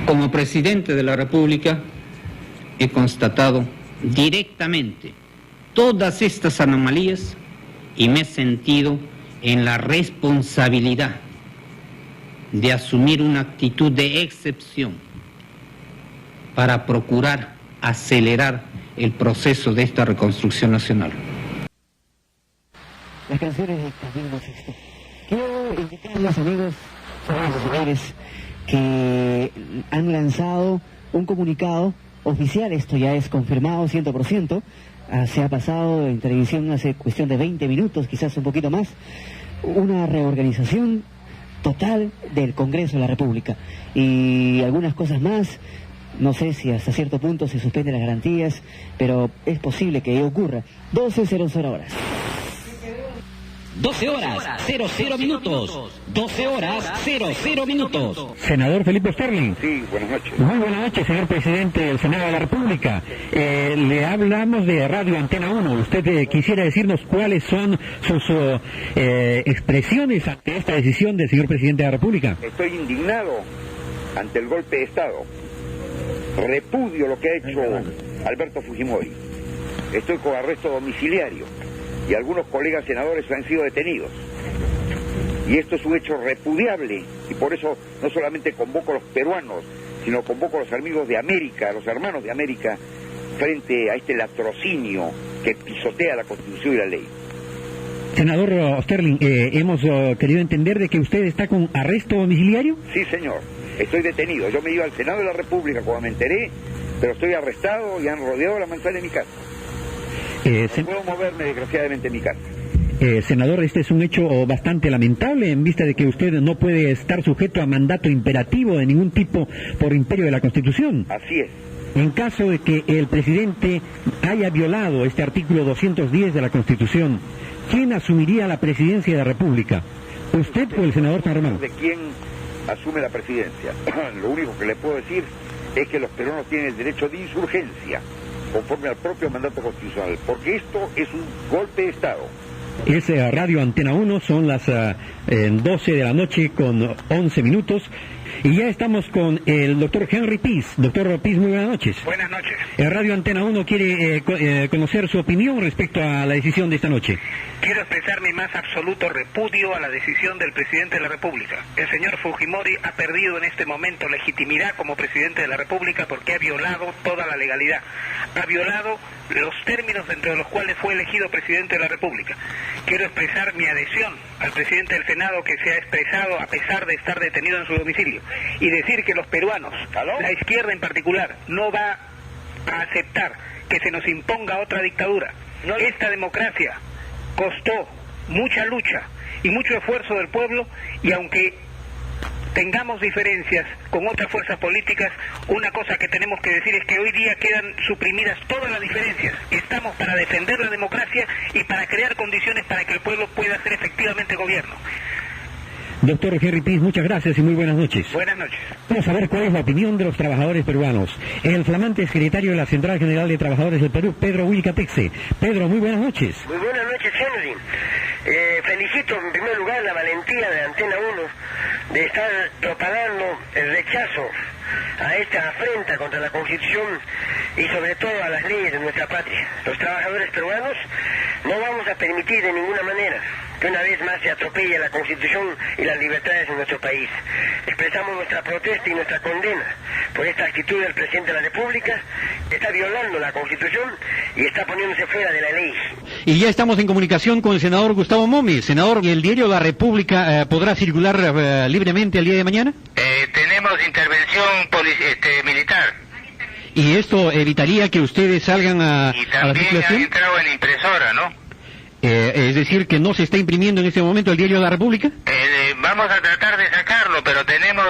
Como presidente de la República he constatado directamente todas estas anomalías y me he sentido en la responsabilidad de asumir una actitud de excepción para procurar acelerar el proceso de esta reconstrucción nacional. Las canciones de Camilo VI. Quiero invitarlos, amigos, señores, que han lanzado un comunicado oficial. Esto ya es confirmado 100%. Se ha pasado en televisión hace cuestión de 20 minutos, quizás un poquito más. Una reorganización total del Congreso de la República. Y algunas cosas más. No sé si hasta cierto punto se suspenden las garantías, pero es posible que ello ocurra. 12:00 horas. 12 horas, 00 minutos. 12 horas, 00 minutos. Senador Felipe Sterling. Sí, buenas noches. Muy buenas noches, señor presidente del Senado de la República. Le hablamos de Radio Antena 1. ¿Usted quisiera decirnos cuáles son sus expresiones ante esta decisión del señor presidente de la República? Estoy indignado ante el golpe de Estado. Repudio lo que ha hecho Alberto Fujimori. Estoy con arresto domiciliario y algunos colegas senadores han sido detenidos. Y esto es un hecho repudiable y por eso no solamente convoco a los peruanos, sino convoco a los amigos de América, a los hermanos de América, frente a este latrocinio que pisotea la Constitución y la ley. Senador Sterling, hemos querido entender de que usted está con arresto domiciliario. Sí, señor. Estoy detenido. Yo me iba al Senado de la República cuando me enteré, pero estoy arrestado y han rodeado la manzana de mi casa. No puedo moverme, desgraciadamente, en mi casa. Senador, este es un hecho bastante lamentable en vista de que usted no puede estar sujeto a mandato imperativo de ningún tipo por imperio de la Constitución. Así es. En caso de que el presidente haya violado este artículo 210 de la Constitución, ¿quién asumiría la presidencia de la República? ¿Usted o el senador San Román? ¿De quién asume la presidencia? Lo único que le puedo decir es que los peruanos tienen el derecho de insurgencia conforme al propio mandato constitucional, porque esto es un golpe de Estado. Es Radio Antena 1, son las 12 de la noche con 11 minutos. Y ya estamos con el doctor Henry Peace. Doctor Peace, muy buenas noches. Buenas noches. Radio Antena 1 quiere conocer su opinión respecto a la decisión de esta noche. Quiero expresar mi más absoluto repudio a la decisión del presidente de la República. El señor Fujimori ha perdido en este momento legitimidad como presidente de la República porque ha violado toda la legalidad. Ha violado los términos dentro de los cuales fue elegido presidente de la República. Quiero expresar mi adhesión al presidente del Senado que se ha expresado a pesar de estar detenido en su domicilio y decir que los peruanos, la izquierda en particular, no va a aceptar que se nos imponga otra dictadura. Esta democracia costó mucha lucha y mucho esfuerzo del pueblo y aunque tengamos diferencias con otras fuerzas políticas, una cosa que tenemos que decir es que hoy día quedan suprimidas todas las diferencias. Estamos para defender la democracia y para crear condiciones para que el pueblo pueda hacer efectivamente gobierno. Doctor Henry Peace, muchas gracias y muy buenas noches. Buenas noches. Vamos a ver cuál es la opinión de los trabajadores peruanos. El flamante secretario de la Central General de Trabajadores del Perú, Pedro Wilcapexe. Pedro, muy buenas noches. Muy buenas noches, Henry. Felicito en primer lugar la valentía de Antena 1 de estar propagando el rechazo a esta afrenta contra la Constitución y sobre todo a las leyes de nuestra patria. Los trabajadores peruanos no vamos a permitir de ninguna manera que una vez más se atropelle la Constitución y las libertades en nuestro país. Expresamos nuestra protesta y nuestra condena por esta actitud del presidente de la República, que está violando la Constitución y está poniéndose fuera de la ley. Y ya estamos en comunicación con el senador Gustavo Momi. Senador, ¿el diario La República podrá circular libremente el día de mañana? Tenemos intervención militar. ¿Y esto evitaría que ustedes salgan a la circulación? Y también han entrado en impresora, ¿no? Es decir, que no se está imprimiendo en este momento el diario de la República. Vamos a tratar de sacarlo, pero tenemos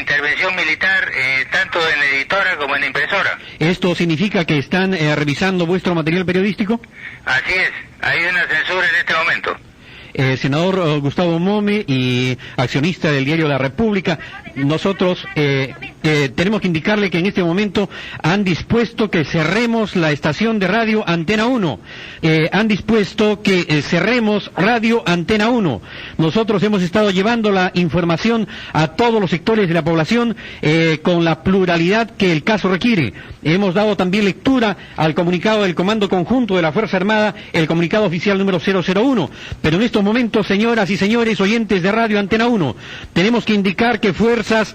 intervención militar tanto en editora como en impresora. ¿Esto significa que están revisando vuestro material periodístico? Así es, hay una censura en este momento. Senador Gustavo Momi y accionista del diario La República, nosotros tenemos que indicarle que en este momento han dispuesto que cerremos la estación de radio Antena 1. Han dispuesto que cerremos radio Antena 1. Nosotros hemos estado llevando la información a todos los sectores de la población con la pluralidad que el caso requiere. Hemos dado también lectura al comunicado del Comando Conjunto de la Fuerza Armada, el comunicado oficial número 001. Pero en estos momentos, señoras y señores oyentes de radio Antena 1, tenemos que indicar que fuerzas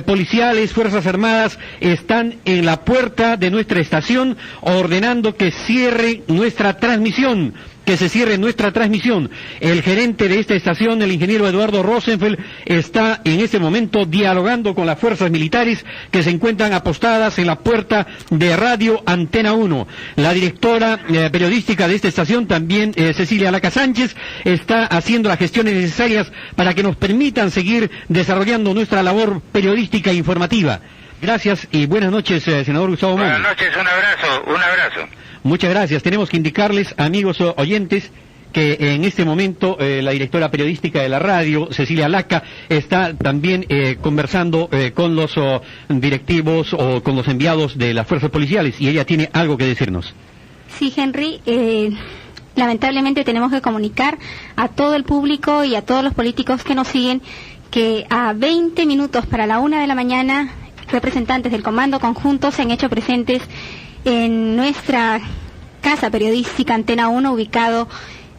policiales, Fuerzas Armadas, están en la puerta de nuestra estación ordenando que cierre nuestra transmisión, que se cierre nuestra transmisión. El gerente de esta estación, el ingeniero Eduardo Rosenfeld, está en este momento dialogando con las fuerzas militares que se encuentran apostadas en la puerta de radio Antena 1. La directora periodística de esta estación, también Cecilia Laca Sánchez, está haciendo las gestiones necesarias para que nos permitan seguir desarrollando nuestra labor periodística e informativa. Gracias y buenas noches, senador Gustavo Monge. Buenas noches, un abrazo. Muchas gracias. Tenemos que indicarles, amigos oyentes, que en este momento la directora periodística de la radio, Cecilia Laca, está también conversando con los directivos o con los enviados de las fuerzas policiales, y ella tiene algo que decirnos. Sí, Henry, lamentablemente tenemos que comunicar a todo el público y a todos los políticos que nos siguen que a 20 minutos para la 1 de la mañana, representantes del Comando Conjunto se han hecho presentes en nuestra casa periodística Antena 1, ubicado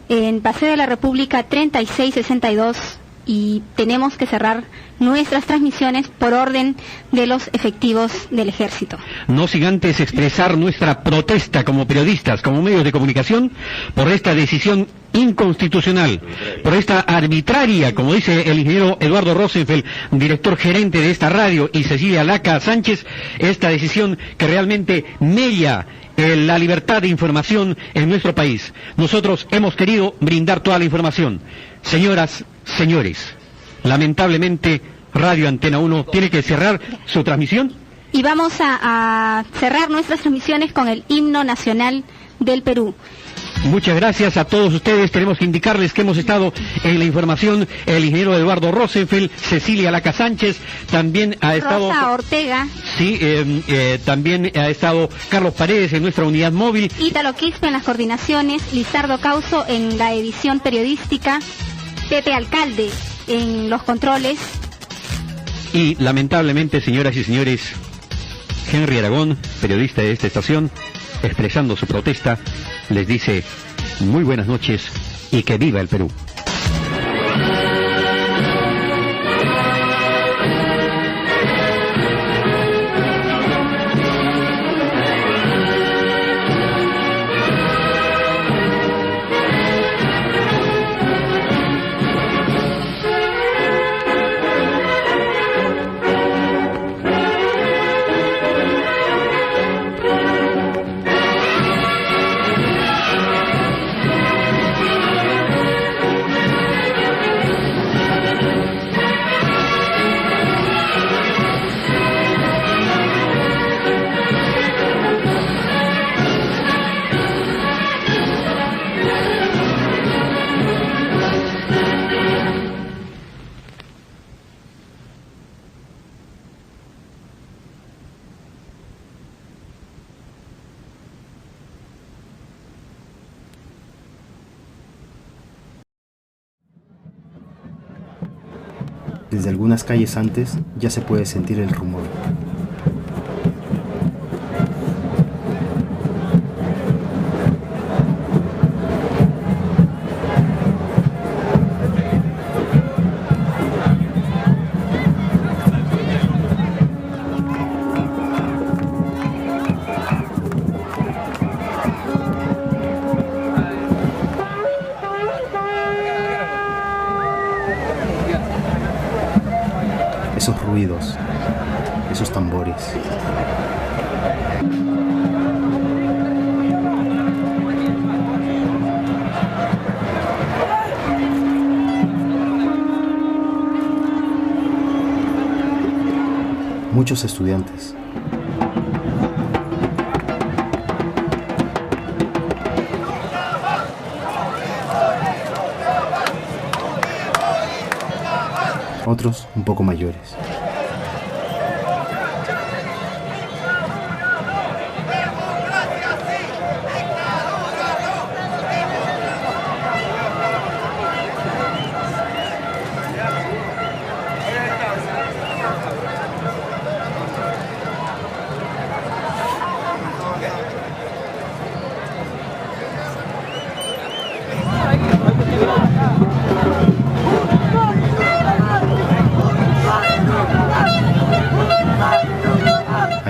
en Paseo de la República 3662, y tenemos que cerrar nuestras transmisiones por orden de los efectivos del Ejército. No sin antes expresar nuestra protesta como periodistas, como medios de comunicación, por esta decisión inconstitucional, por esta arbitraria, como dice el ingeniero Eduardo Rosenfeld, director gerente de esta radio, y Cecilia Laca Sánchez, esta decisión que realmente mella la libertad de información en nuestro país. Nosotros hemos querido brindar toda la información. Señoras, señores, lamentablemente Radio Antena 1 tiene que cerrar su transmisión. Y vamos a cerrar nuestras transmisiones con el himno nacional del Perú. Muchas gracias a todos ustedes. Tenemos que indicarles que hemos estado en la información el ingeniero Eduardo Rosenfeld, Cecilia Laca Sánchez, también ha estado Rosa Ortega. Sí, también ha estado Carlos Paredes en nuestra unidad móvil. Ítalo Quispe en las coordinaciones, Lizardo Causo en la edición periodística, Pepe Alcalde en los controles. Y lamentablemente, señoras y señores, Henry Aragón, periodista de esta estación, expresando su protesta, les dice muy buenas noches y que viva el Perú. Desde algunas calles antes ya se puede sentir el rumor. Esos ruidos, esos tambores. Muchos estudiantes. Otros un poco mayores.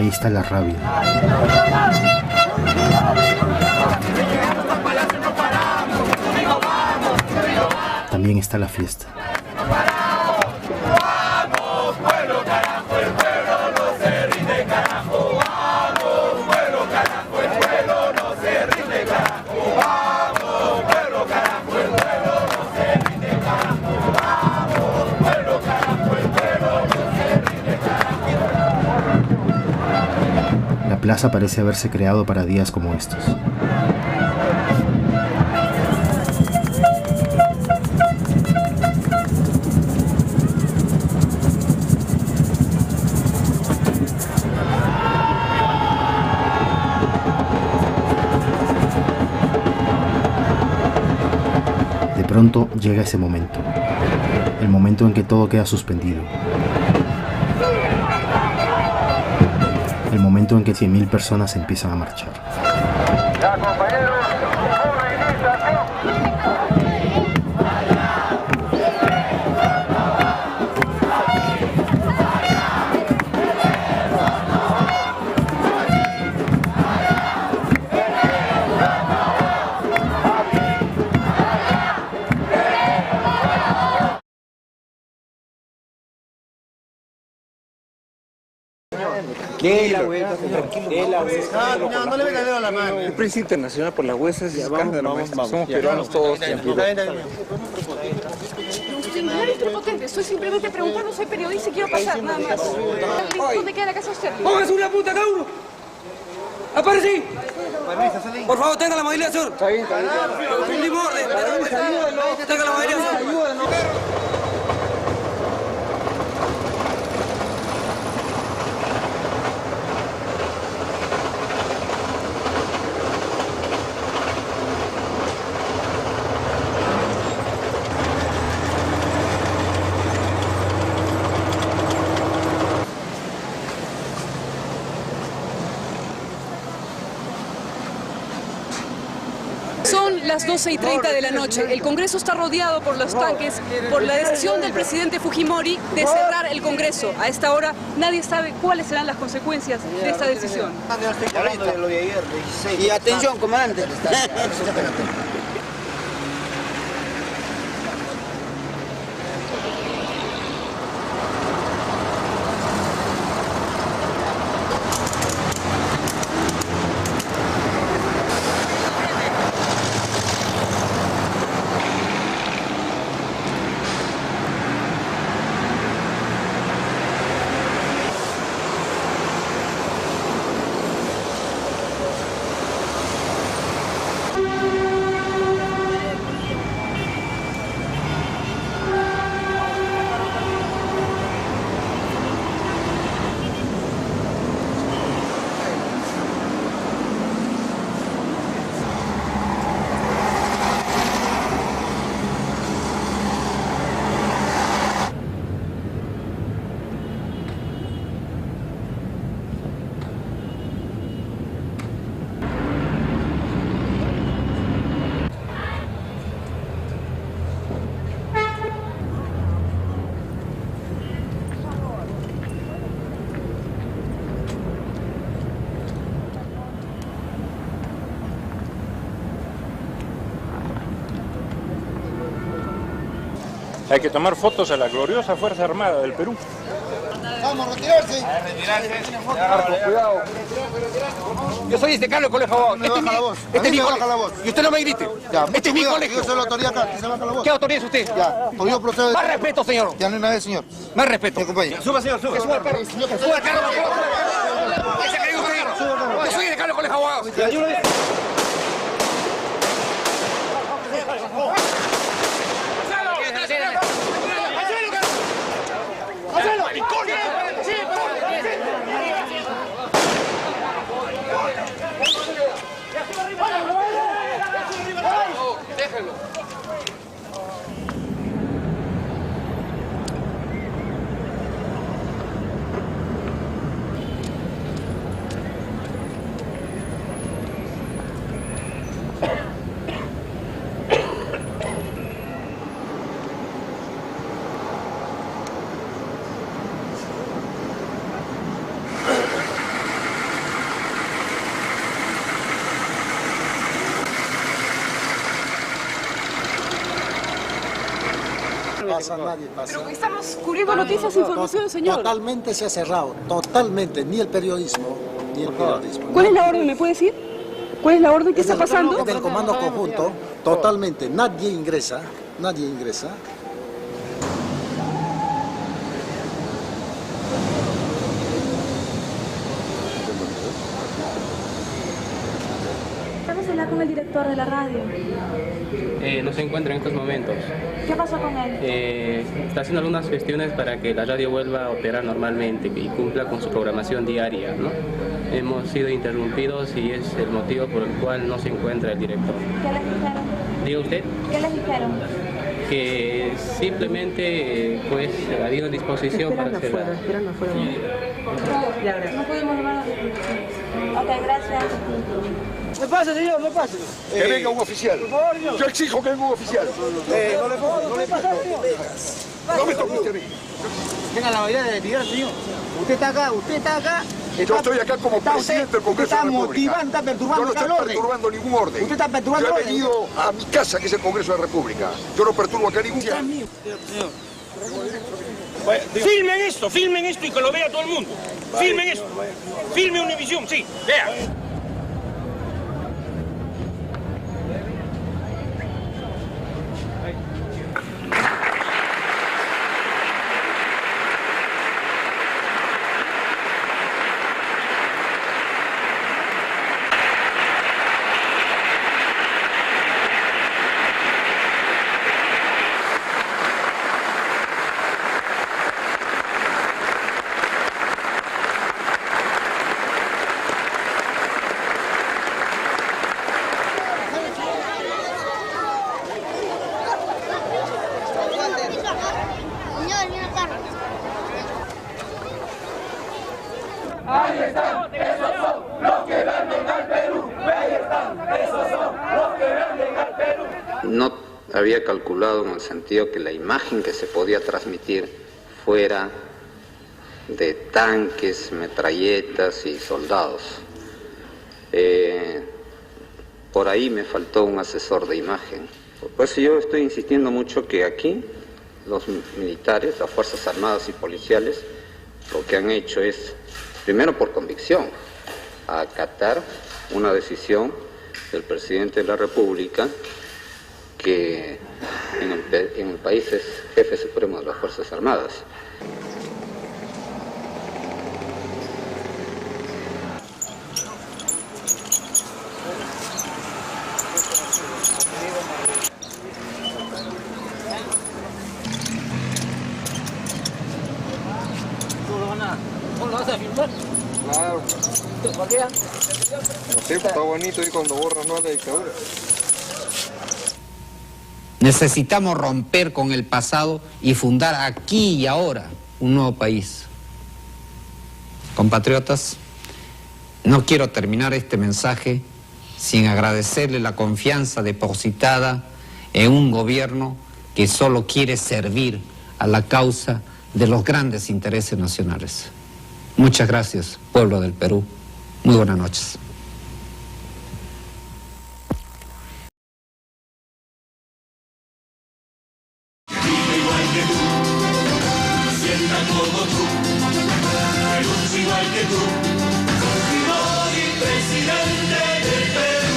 ahí está la rabia. También está la fiesta. La plaza parece haberse creado para días como estos. De pronto llega ese momento, el momento en que todo queda suspendido. El momento en que 100.000 personas empiezan a marchar. No le venga a la mano. El precio internacional por las huesas es escándalo, maestro. Somos peruanos todos. Señor, es potente. Estoy simplemente preguntando, soy periodista y quiero pasar, nada más. ¿Dónde queda la casa usted? ¡Póngase una punta cada uno! ¡Aparecí! Por favor, tenga la movilidad sur. Está bien, está bien. Tenga la movilidad sur. Son las 12:30 de la noche. El Congreso está rodeado por los tanques por la decisión del presidente Fujimori de cerrar el Congreso. A esta hora nadie sabe cuáles serán las consecuencias de esta decisión. Y atención, comandante. Hay que tomar fotos a la gloriosa Fuerza Armada del Perú. Vamos a retirarse. A retirarse. Cuidado. Yo soy Carlos Colegio. Este es mi colegio. Y usted no me grite. Este es mi colegio. Yo soy la autoridad acá. Que se baja la voz. ¿Qué autoridad es usted? Ya. Pues yo procedo. Más respeto, señor. Ya no hay nada, señor. Más respeto. Me acompaña. Suba, señor, suba. Suba al carro. Suba al carro. ¿Qué se cree usted? Yo soy de Carlos Colegio Abogados. nadie pasa. Pero estamos cubriendo noticias e información, señor. Totalmente se ha cerrado, totalmente, ni el periodismo, ni el periodismo. ¿Cuál es la orden, me puede decir? ¿Cuál es la orden que está pasando? Del comando conjunto, totalmente, nadie ingresa, nadie ingresa. Estamos hablando con el director de la radio. No se encuentra en estos momentos. ¿Qué pasó con él? Está haciendo algunas gestiones para que la radio vuelva a operar normalmente y cumpla con su programación diaria, ¿no? Hemos sido interrumpidos y es el motivo por el cual no se encuentra el director. ¿Qué les dijeron? ¿Diga usted? ¿Qué les dijeron? Que simplemente pues ha habido disposición para hacer... Esperando afuera. No pudimos llevar. Ok, gracias. ¿Qué pasa, señor? ¿Qué pasa? Que venga un oficial. Por favor, señor. Yo exijo que venga un oficial. No le pasa, señor. No me toque usted a mí. Tenga la validad de tirar, señor. Usted está acá. Yo estoy acá como presidente del Congreso de la República. Está perturbando, yo no estoy perturbando ningún orden. Usted está perturbando Yo he orden. venido a mi casa, que es el Congreso de la República. Yo no perturbo acá ningún orden. Filmen esto y que lo vea todo el mundo. Filmen esto. Filme Univisión, sí, vea. Ahí están, esos son los que venden al Perú. Ahí están, esos son los que venden al Perú. No había calculado en el sentido que la imagen que se podía transmitir fuera de tanques, metralletas y soldados. Por ahí me faltó un asesor de imagen. Por eso yo estoy insistiendo mucho que aquí los militares, las Fuerzas Armadas y policiales, lo que han hecho es, primero por convicción, acatar una decisión del presidente de la República, que en el país es jefe supremo de las Fuerzas Armadas. ¿No lo vas a filmar? Claro. ¿Por qué? No sé, está bonito ir cuando borran la dictadura. Necesitamos romper con el pasado y fundar aquí y ahora un nuevo país. Compatriotas, no quiero terminar este mensaje sin agradecerle la confianza depositada en un gobierno que solo quiere servir a la causa de los grandes intereses nacionales. Muchas gracias, pueblo del Perú. Muy buenas noches.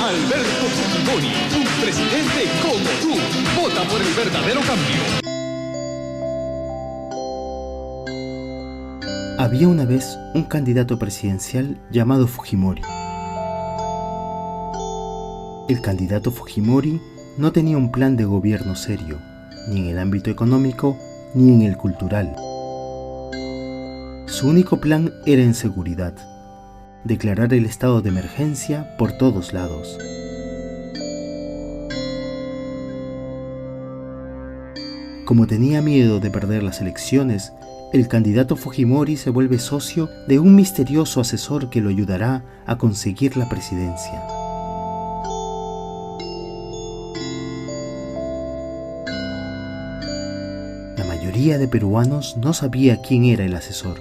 Alberto Fujimori, un presidente como tú. Vota por el verdadero cambio. Había una vez un candidato presidencial llamado Fujimori. El candidato Fujimori no tenía un plan de gobierno serio, ni en el ámbito económico, ni en el cultural. Su único plan era en seguridad, declarar el estado de emergencia por todos lados. Como tenía miedo de perder las elecciones, el candidato Fujimori se vuelve socio de un misterioso asesor que lo ayudará a conseguir la presidencia. La mayoría de peruanos no sabía quién era el asesor,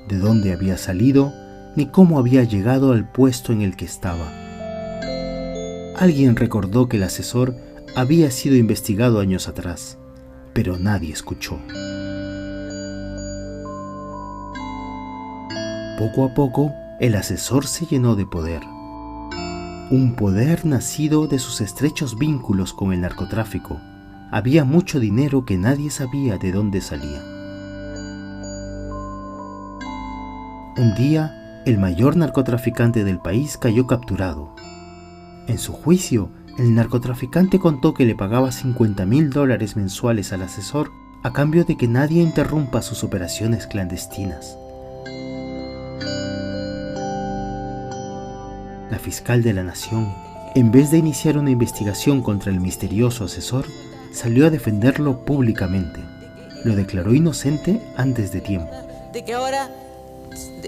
de dónde había salido, ni cómo había llegado al puesto en el que estaba. Alguien recordó que el asesor había sido investigado años atrás, pero nadie escuchó. Poco a poco, el asesor se llenó de poder. Un poder nacido de sus estrechos vínculos con el narcotráfico. Había mucho dinero que nadie sabía de dónde salía. Un día, el mayor narcotraficante del país cayó capturado. En su juicio, el narcotraficante contó que le pagaba $50.000 mensuales al asesor a cambio de que nadie interrumpa sus operaciones clandestinas. La fiscal de la nación, en vez de iniciar una investigación contra el misterioso asesor, salió a defenderlo públicamente. Lo declaró inocente antes de tiempo. De que ahora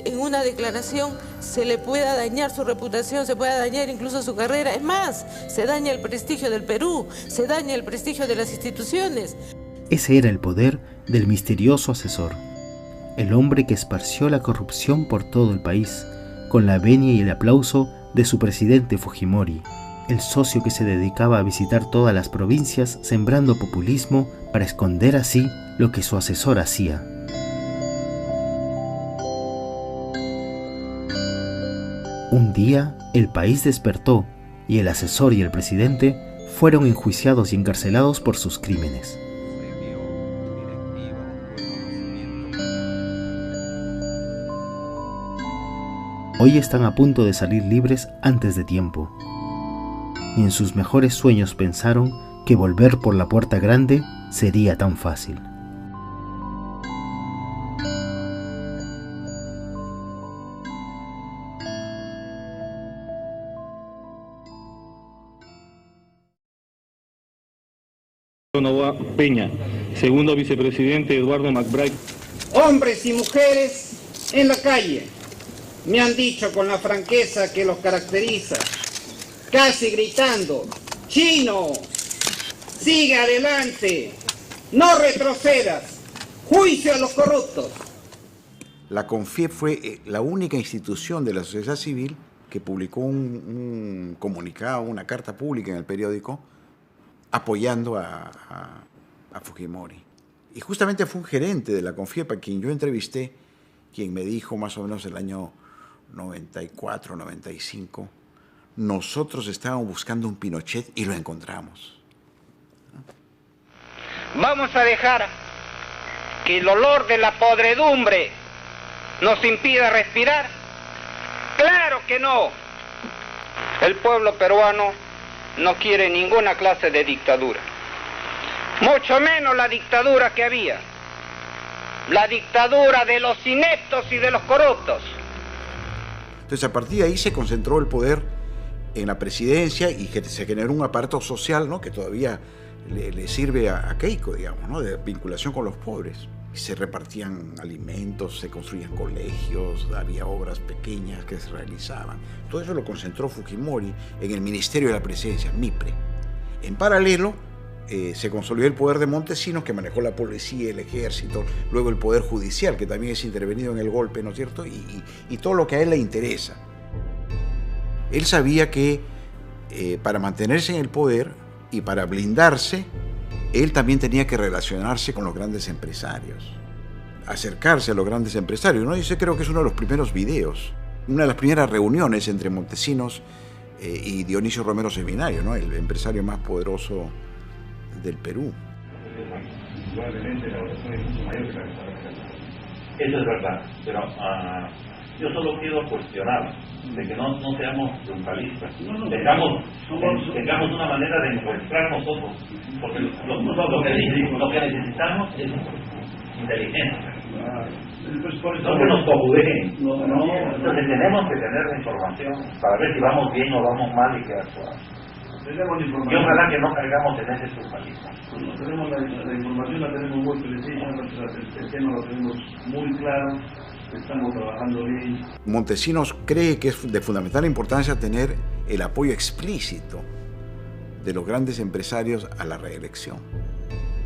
en una declaración se le pueda dañar su reputación, se pueda dañar incluso su carrera. Es más, se daña el prestigio del Perú, se daña el prestigio de las instituciones. Ese era el poder del misterioso asesor, el hombre que esparció la corrupción por todo el país, con la venia y el aplauso de su presidente Fujimori, el socio que se dedicaba a visitar todas las provincias sembrando populismo para esconder así lo que su asesor hacía. Un día, el país despertó y el asesor y el presidente fueron enjuiciados y encarcelados por sus crímenes. Hoy están a punto de salir libres antes de tiempo. Y en sus mejores sueños pensaron que volver por la puerta grande sería tan fácil. Novoa Peña, segundo vicepresidente Eduardo McBride. Hombres y mujeres en la calle me han dicho con la franqueza que los caracteriza, casi gritando: ¡Chino! ¡Sigue adelante! ¡No retrocedas! ¡Juicio a los corruptos! La CONFIEP fue la única institución de la sociedad civil que publicó un comunicado, una carta pública en el periódico, apoyando a Fujimori. Y justamente fue un gerente de la CONFIEP a quien yo entrevisté, quien me dijo más o menos el año 94, 95, nosotros estábamos buscando un Pinochet y lo encontramos. Vamos a dejar que el olor de la podredumbre nos impida respirar. ¡Claro que no! El pueblo peruano no quiere ninguna clase de dictadura, mucho menos la dictadura que había, la dictadura de los ineptos y de los corruptos. Entonces, a partir de ahí se concentró el poder en la presidencia y se generó un aparato social, ¿no?, que todavía le sirve a Keiko, digamos, ¿no?, de vinculación con los pobres. Se repartían alimentos, se construían colegios, había obras pequeñas que se realizaban. Todo eso lo concentró Fujimori en el Ministerio de la Presidencia, MIPRE. En paralelo, se consolidó el poder de Montesinos, que manejó la policía, el ejército, luego el poder judicial, que también es intervenido en el golpe, ¿no es cierto?, y todo lo que a él le interesa. Él sabía que para mantenerse en el poder y para blindarse, él también tenía que relacionarse con los grandes empresarios, acercarse a los grandes empresarios, ¿no? Y ese creo que es uno de los primeros videos, una de las primeras reuniones entre Montesinos y Dionisio Romero Seminario, ¿no?, el empresario más poderoso del Perú. Eso es verdad, pero yo solo quiero cuestionar de que no seamos triunfalistas, tengamos una manera de encontrar nosotros, porque lo que necesitamos es inteligencia. No que nos cojudeen, entonces tenemos que tener la información para ver si vamos bien o vamos mal y qué actuar. Y ojalá que no caigamos en ese triunfalismo. Tenemos la información, la tenemos muy precisa, el tema lo tenemos muy claro, estamos trabajando bien. Montesinos cree que es de fundamental importancia tener el apoyo explícito de los grandes empresarios a la reelección.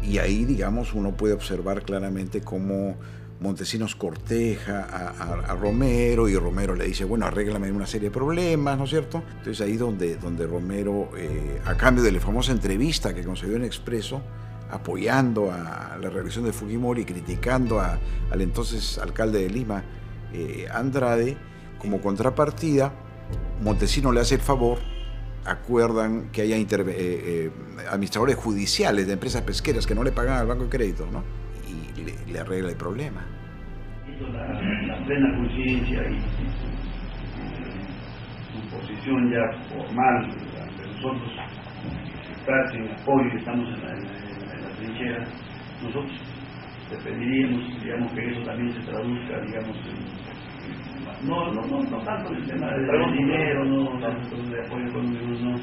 Y ahí, digamos, uno puede observar claramente cómo Montesinos corteja a Romero, y Romero le dice, bueno, arréglame una serie de problemas, ¿no es cierto? Entonces ahí donde Romero, a cambio de la famosa entrevista que concedió en Expreso apoyando a la reelección de Fujimori, criticando al entonces alcalde de Lima, Andrade. Como contrapartida, Montesinos le hace el favor, acuerdan que haya administradores judiciales de empresas pesqueras que no le pagan al Banco de Crédito, ¿no? Y le arregla el problema. La plena conciencia y su posición ya formal ante nosotros, está sin apoyo, estamos en la trinchera, nosotros pediríamos, digamos, que eso también se traduzca, digamos, no tanto en el tema de dinero, no de apoyo económico, no.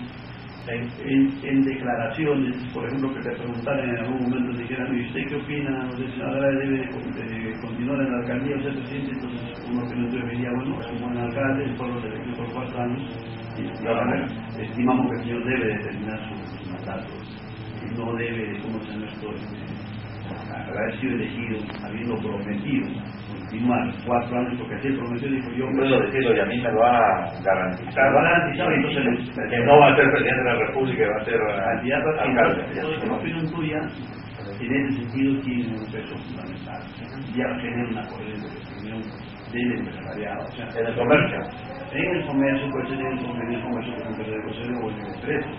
En declaraciones, por ejemplo, que te preguntaran en algún momento, te dijeran, ¿y usted qué opina? No sé si Andrade debe continuar en la alcaldía o ser presidente. Entonces uno que no diría, bueno, es un buen alcalde, el pueblo se eligió por 4 años, y estimamos que el señor debe de terminar sus mandatos, y no debe, como se nuestro haber sido elegido, habiendo prometido continuar 4 años, porque así prometió, dijo yo. Puedo decirlo, y a mí me lo ha garantizado. Lo ha garantizado, entonces que no va a ser presidente de la República, va a ser alcalde. Entonces, la opinión tuya, en ese sentido, tiene un peso fundamental. Ya genera una corriente de opinión del empresariado. O sea, en el comercio. En el comercio, puede ser en el comercio, por ejemplo, de cosero o en el expreso.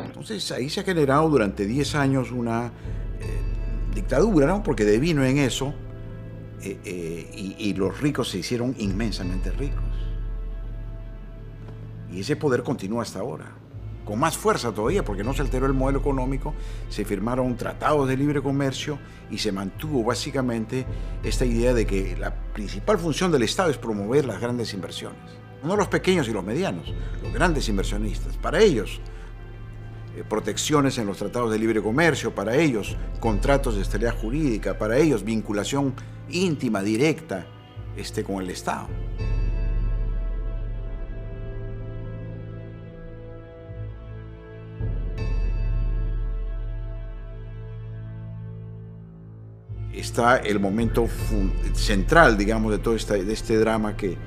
Entonces, ahí se ha generado durante 10 años una dictadura, ¿no? Porque devino en eso, y los ricos se hicieron inmensamente ricos. Y ese poder continúa hasta ahora, con más fuerza todavía, porque no se alteró el modelo económico, se firmaron tratados de libre comercio y se mantuvo básicamente esta idea de que la principal función del Estado es promover las grandes inversiones. No los pequeños y los medianos, los grandes inversionistas. Para ellos, protecciones en los tratados de libre comercio, para ellos contratos de estabilidad jurídica, para ellos vinculación íntima, directa, con el Estado. Está el momento central, digamos, de todo este drama que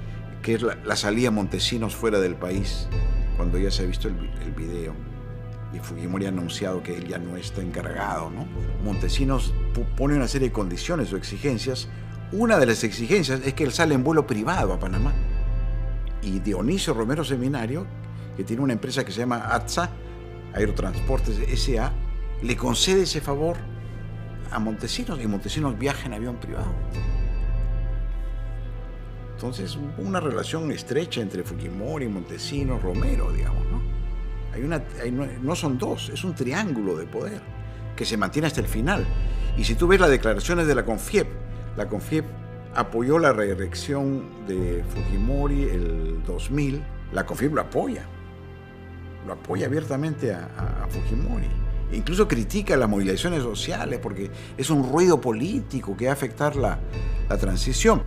es la salida de Montesinos fuera del país, cuando ya se ha visto el video. Y Fujimori ha anunciado que él ya no está encargado, ¿no? Montesinos pone una serie de condiciones o exigencias. Una de las exigencias es que él sale en vuelo privado a Panamá. Y Dionisio Romero Seminario, que tiene una empresa que se llama ATSA, Aerotransportes S.A., le concede ese favor a Montesinos, y Montesinos viaja en avión privado. Entonces, una relación estrecha entre Fujimori, Montesinos, Romero, digamos, ¿no? No son dos, es un triángulo de poder que se mantiene hasta el final. Y si tú ves las declaraciones de la CONFIEP apoyó la reelección de Fujimori el 2000, la CONFIEP lo apoya abiertamente a Fujimori. Incluso critica las movilizaciones sociales porque es un ruido político que va a afectar la transición.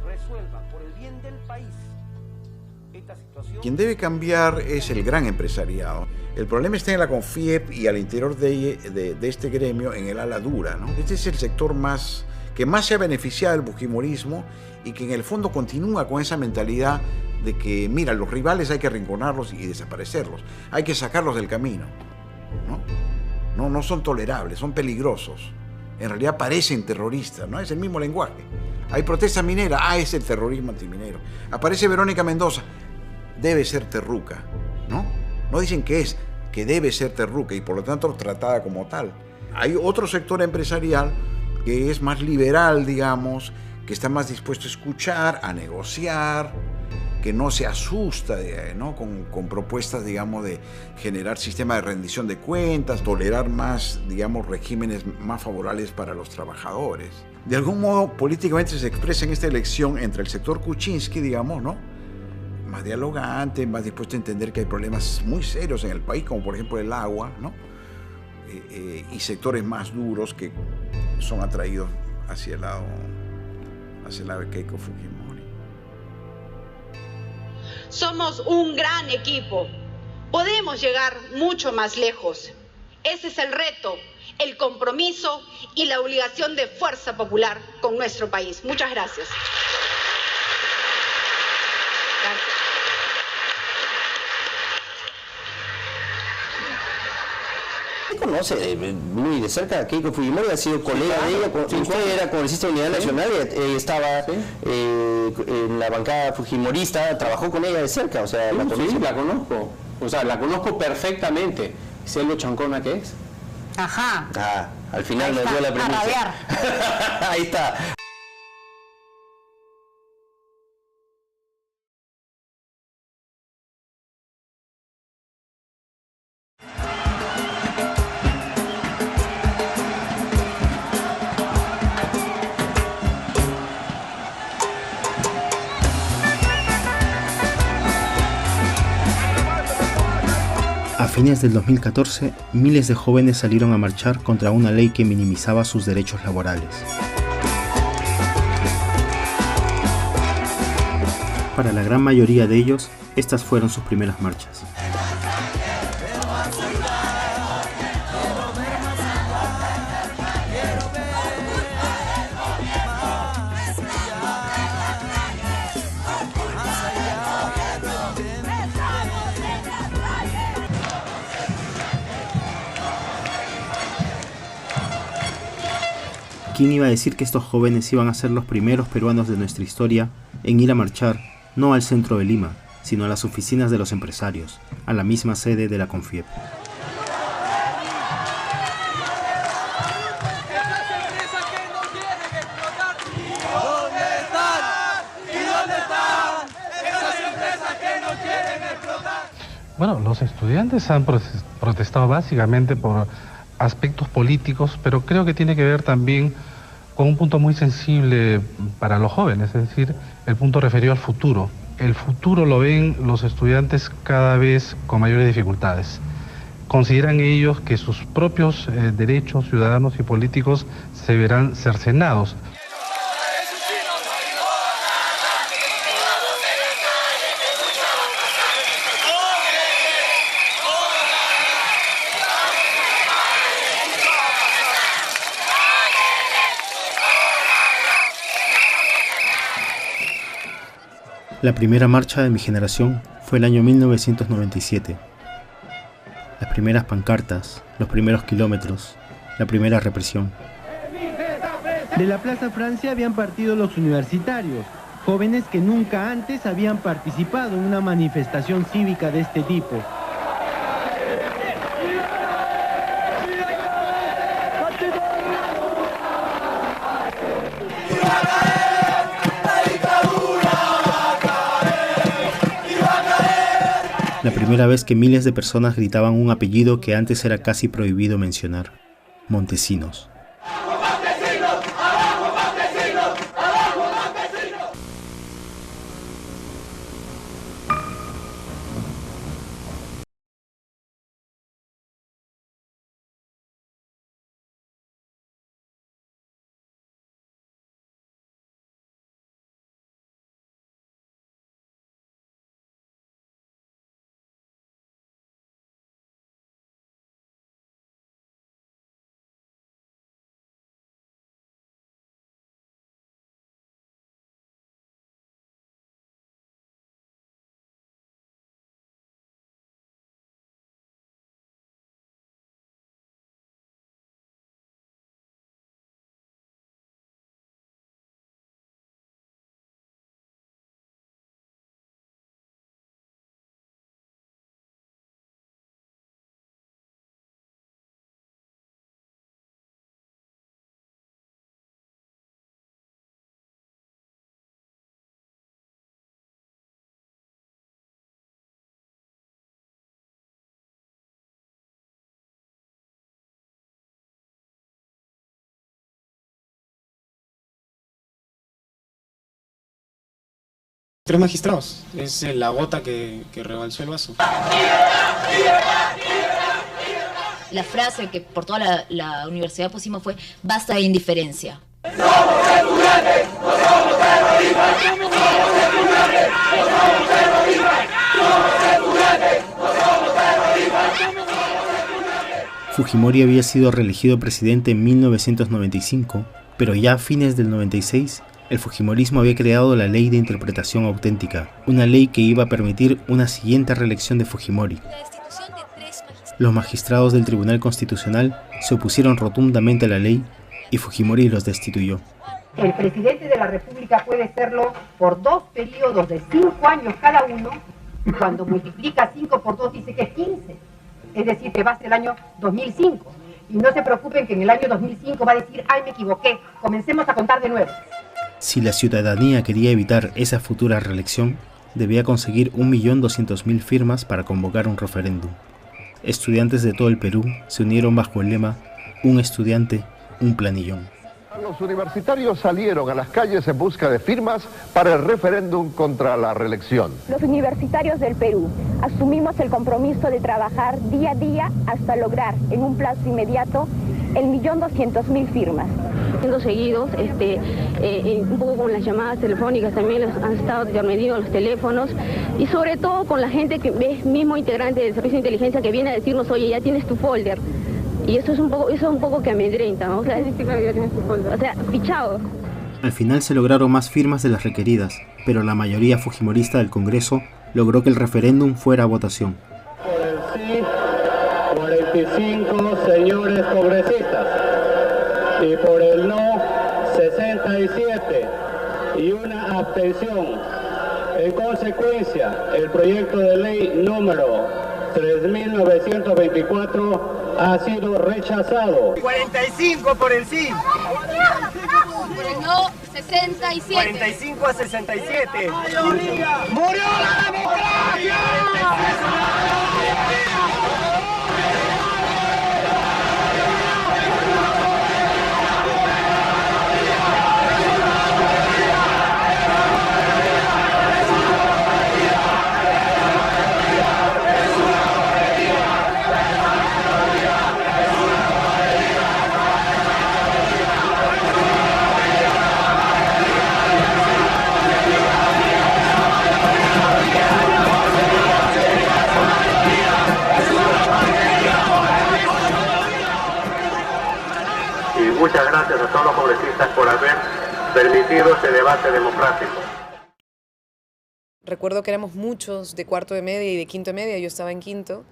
Quien debe cambiar es el gran empresariado. El problema está en la CONFIEP y al interior de este gremio, en el ala dura, ¿no? Este es el sector que más se ha beneficiado del fujimorismo y que en el fondo continúa con esa mentalidad de que, mira, los rivales hay que arrinconarlos y desaparecerlos. Hay que sacarlos del camino, ¿no? No son tolerables, son peligrosos. En realidad parecen terroristas, ¿no? Es el mismo lenguaje. Hay protesta minera, es el terrorismo antiminero. Aparece Verónica Mendoza, debe ser terruca, ¿no? No dicen que debe ser terruca y por lo tanto tratada como tal. Hay otro sector empresarial que es más liberal, digamos, que está más dispuesto a escuchar, a negociar, que no se asusta, ¿no? con propuestas, digamos, de generar sistemas de rendición de cuentas, tolerar más, digamos, regímenes más favorables para los trabajadores. De algún modo, políticamente se expresa en esta elección entre el sector Kuczynski, digamos, ¿no? Más dialogante, más dispuesto a entender que hay problemas muy serios en el país, como por ejemplo el agua, ¿no? Y sectores más duros que son atraídos hacia el lado de Keiko Fujimori. Somos un gran equipo. Podemos llegar mucho más lejos. Ese es el reto, el compromiso y la obligación de Fuerza Popular con nuestro país. Muchas gracias. conoce muy de cerca a Keiko Fujimori, ha sido colega de ella. Usted era congresista de Unidad Nacional y estaba en la bancada fujimorista, trabajó con ella de cerca, o sea, sí, la conozco. O sea, la conozco perfectamente. ¿Sé lo chancona que es? Ajá. Al final nos dio la premisa. Ahí está. A fines del 2014, miles de jóvenes salieron a marchar contra una ley que minimizaba sus derechos laborales. Para la gran mayoría de ellos, estas fueron sus primeras marchas. ¿Quién iba a decir que estos jóvenes iban a ser los primeros peruanos de nuestra historia en ir a marchar, no al centro de Lima, sino a las oficinas de los empresarios, a la misma sede de la CONFIEP? Bueno, los estudiantes han protestado básicamente por aspectos políticos, pero creo que tiene que ver también con un punto muy sensible para los jóvenes, es decir, el punto referido al futuro. El futuro lo ven los estudiantes cada vez con mayores dificultades. Consideran ellos que sus propios derechos ciudadanos y políticos se verán cercenados. La primera marcha de mi generación fue el año 1997. Las primeras pancartas, los primeros kilómetros, la primera represión. De la Plaza Francia habían partido los universitarios, jóvenes que nunca antes habían participado en una manifestación cívica de este tipo. La primera vez que miles de personas gritaban un apellido que antes era casi prohibido mencionar: Montesinos. Tres magistrados, es la gota que rebalsó el vaso. La frase que por toda la universidad pusimos fue: basta de indiferencia. ¡Somos estudiantes! ¡No somos terroristas! ¡Somos estudiantes! ¡No somos terroristas! ¡Somos estudiantes! ¡No somos terroristas! Fujimori había sido reelegido presidente en 1995, pero ya a fines del 96, el fujimorismo había creado la Ley de Interpretación Auténtica, una ley que iba a permitir una siguiente reelección de Fujimori. La destitución de 3 magistrados Los magistrados del Tribunal Constitucional se opusieron rotundamente a la ley y Fujimori los destituyó. El presidente de la República puede serlo por 2 periodos de 5 años cada uno, y cuando multiplica 5 por 2 dice que es 15, es decir, que va hasta el año 2005. Y no se preocupen que en el año 2005 va a decir, ay, me equivoqué, comencemos a contar de nuevo. Si la ciudadanía quería evitar esa futura reelección, debía conseguir 1.200.000 firmas para convocar un referéndum. Estudiantes de todo el Perú se unieron bajo el lema "Un estudiante, un planillón". Los universitarios salieron a las calles en busca de firmas para el referéndum contra la reelección. Los universitarios del Perú asumimos el compromiso de trabajar día a día hasta lograr en un plazo inmediato el 1.200.000 firmas. Siendo seguidos, un poco con las llamadas telefónicas también han estado intervenidos los teléfonos y sobre todo con la gente que es mismo integrante del servicio de inteligencia que viene a decirnos, oye, ya tienes tu folder. Y eso es un poco que amedrenta, ¿no? O sea, fichado. Al final se lograron más firmas de las requeridas, pero la mayoría fujimorista del Congreso logró que el referéndum fuera a votación. Por el sí, 45 señores congresistas, y por el no, 67, y una abstención. En consecuencia, el proyecto de ley número 3.924 ha sido rechazado. 45 por el sí. Por el no, 67. 45 a 67. ¡Murió la democracia! Muchas gracias a todos los congresistas por haber permitido este debate democrático. Recuerdo que éramos muchos de cuarto de media y de quinto de media, yo estaba en quinto,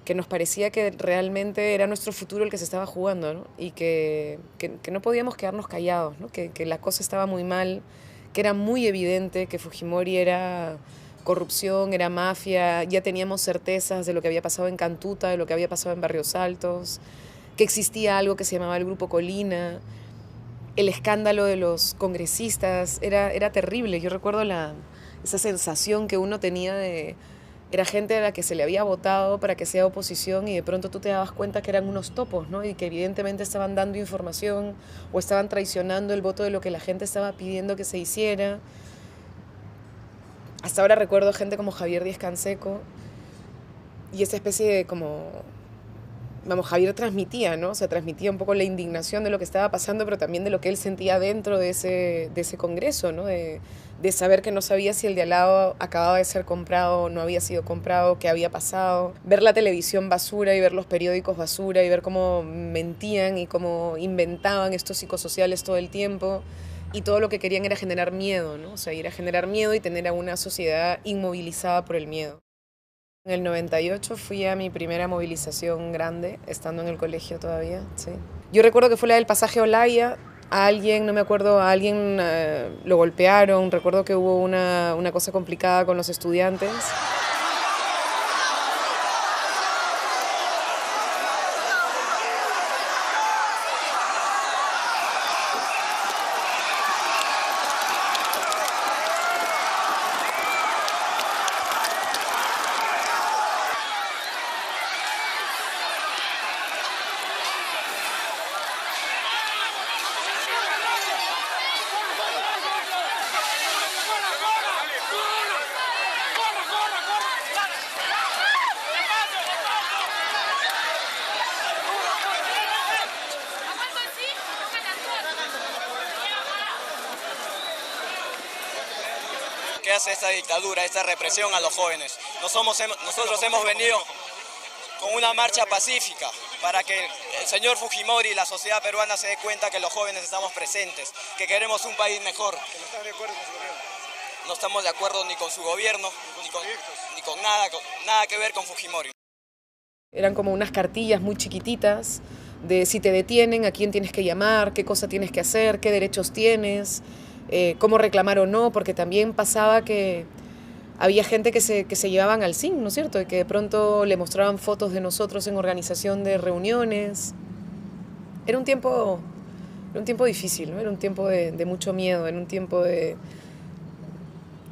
que nos parecía que realmente era nuestro futuro el que se estaba jugando, ¿no? Y que no podíamos quedarnos callados, ¿no? Que la cosa estaba muy mal, que era muy evidente que Fujimori era corrupción, era mafia, ya teníamos certezas de lo que había pasado en Cantuta, de lo que había pasado en Barrios Altos, que existía algo que se llamaba el Grupo Colina, el escándalo de los congresistas, era terrible. Yo recuerdo esa sensación que uno tenía era gente a la que se le había votado para que sea oposición y de pronto tú te dabas cuenta que eran unos topos, ¿no? Y que evidentemente estaban dando información o estaban traicionando el voto de lo que la gente estaba pidiendo que se hiciera. Hasta ahora recuerdo gente como Javier Díaz-Canseco y esa especie de Javier transmitía, ¿no? O sea, transmitía un poco la indignación de lo que estaba pasando, pero también de lo que él sentía dentro de ese congreso, ¿no? De saber que no sabía si el de al lado acababa de ser comprado o no había sido comprado, qué había pasado. Ver la televisión basura y ver los periódicos basura y ver cómo mentían y cómo inventaban estos psicosociales todo el tiempo. Y todo lo que querían era generar miedo, ¿no? O sea, ir a generar miedo y tener a una sociedad inmovilizada por el miedo. En el 98 fui a mi primera movilización grande, estando en el colegio todavía, sí. Yo recuerdo que fue la del pasaje Olaya, a alguien, no me acuerdo, a alguien lo golpearon, recuerdo que hubo una cosa complicada con los estudiantes. ¿Qué hace esta dictadura, esta represión a los jóvenes? Nosotros hemos venido con una marcha pacífica para que el señor Fujimori y la sociedad peruana se dé cuenta que los jóvenes estamos presentes, que queremos un país mejor. ¿No están de acuerdo con su gobierno? No estamos de acuerdo ni con su gobierno, ni con nada que ver con Fujimori. Eran como unas cartillas muy chiquititas de si te detienen, a quién tienes que llamar, qué cosa tienes que hacer, qué derechos tienes, cómo reclamar o no, porque también pasaba que había gente que se llevaban al zinc, ¿no es cierto? Y que de pronto le mostraban fotos de nosotros en organización de reuniones. Era un tiempo difícil, ¿no? Era un tiempo de mucho miedo, era un tiempo de...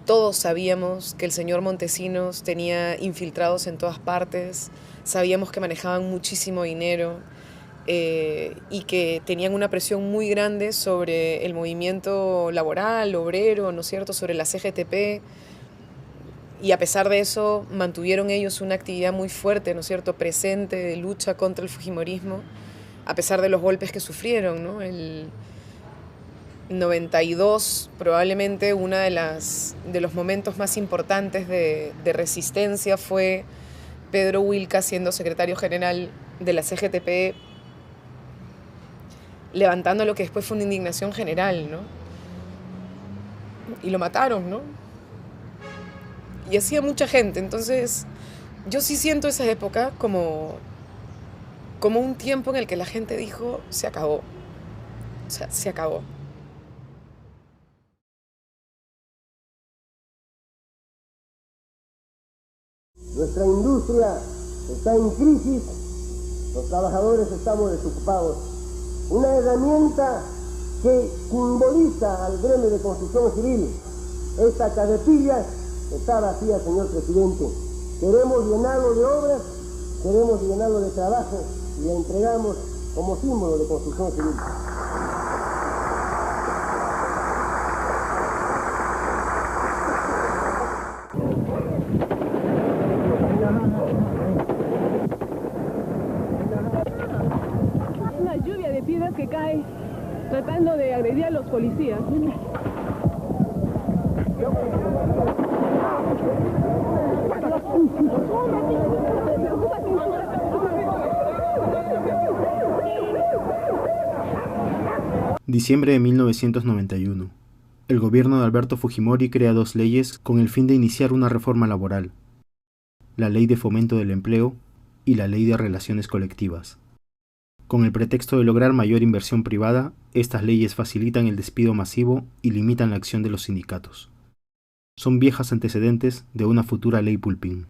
Todos sabíamos que el señor Montesinos tenía infiltrados en todas partes, sabíamos que manejaban muchísimo dinero y que tenían una presión muy grande sobre el movimiento laboral, obrero, ¿no es cierto?, sobre la CGTP. Y a pesar de eso, mantuvieron ellos una actividad muy fuerte, ¿no es cierto?, presente, de lucha contra el fujimorismo, a pesar de los golpes que sufrieron, ¿no? El 92, probablemente uno de los momentos más importantes de resistencia fue Pedro Wilca siendo secretario general de la CGTP, levantando lo que después fue una indignación general, ¿no? Y lo mataron, ¿no? Y hacía mucha gente. Entonces yo sí siento esa época como un tiempo en el que la gente dijo, se acabó, o sea, se acabó. Nuestra industria está en crisis, los trabajadores estamos desocupados. Una herramienta que simboliza al gremio de construcción civil, esta carretilla está vacía, señor presidente. Queremos llenarlo de obras, queremos llenarlo de trabajo y la entregamos como símbolo de construcción civil. Una lluvia de piedras que cae tratando de agredir a los policías. Diciembre de 1991. El gobierno de Alberto Fujimori crea dos leyes con el fin de iniciar una reforma laboral: la Ley de Fomento del Empleo y la Ley de Relaciones Colectivas. Con el pretexto de lograr mayor inversión privada, estas leyes facilitan el despido masivo y limitan la acción de los sindicatos. Son viejas antecedentes de una futura ley Pulpín.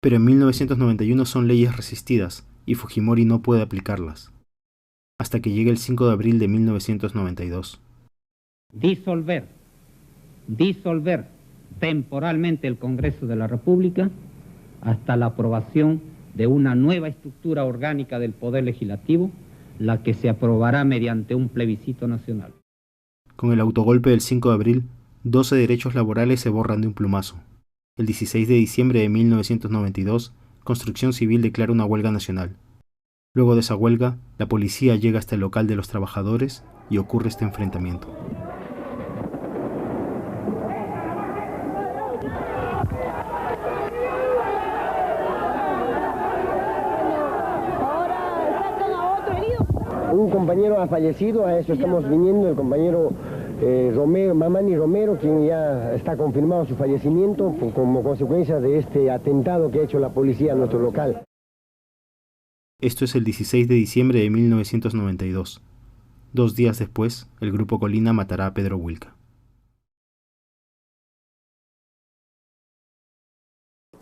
Pero en 1991 son leyes resistidas y Fujimori no puede aplicarlas, hasta que llega el 5 de abril de 1992. Disolver temporalmente el Congreso de la República hasta la aprobación de una nueva estructura orgánica del Poder Legislativo, la que se aprobará mediante un plebiscito nacional. Con el autogolpe del 5 de abril, 12 derechos laborales se borran de un plumazo. El 16 de diciembre de 1992, Construcción Civil declara una huelga nacional. Luego de esa huelga, la policía llega hasta el local de los trabajadores y ocurre este enfrentamiento. Un compañero ha fallecido, a eso estamos viniendo, el compañero Mamani Romero, quien ya está confirmado su fallecimiento como consecuencia de este atentado que ha hecho la policía a nuestro local. Esto es el 16 de diciembre de 1992. 2 días después, el Grupo Colina matará a Pedro Wilca.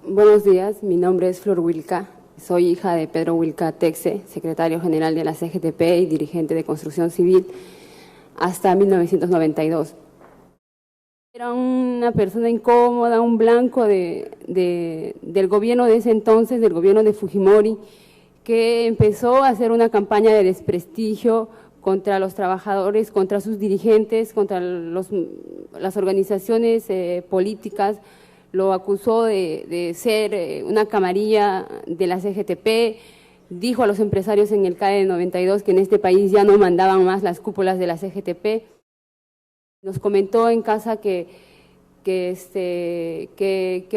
Buenos días, mi nombre es Flor Wilca. Soy hija de Pedro Wilca Texe, secretario general de la CGTP y dirigente de Construcción Civil hasta 1992. Era una persona incómoda, un blanco del gobierno de ese entonces, del gobierno de Fujimori, que empezó a hacer una campaña de desprestigio contra los trabajadores, contra sus dirigentes, contra las organizaciones políticas. Lo acusó de ser una camarilla de la CGTP, dijo a los empresarios en el CAE de 92 que en este país ya no mandaban más las cúpulas de la CGTP. Nos comentó en casa que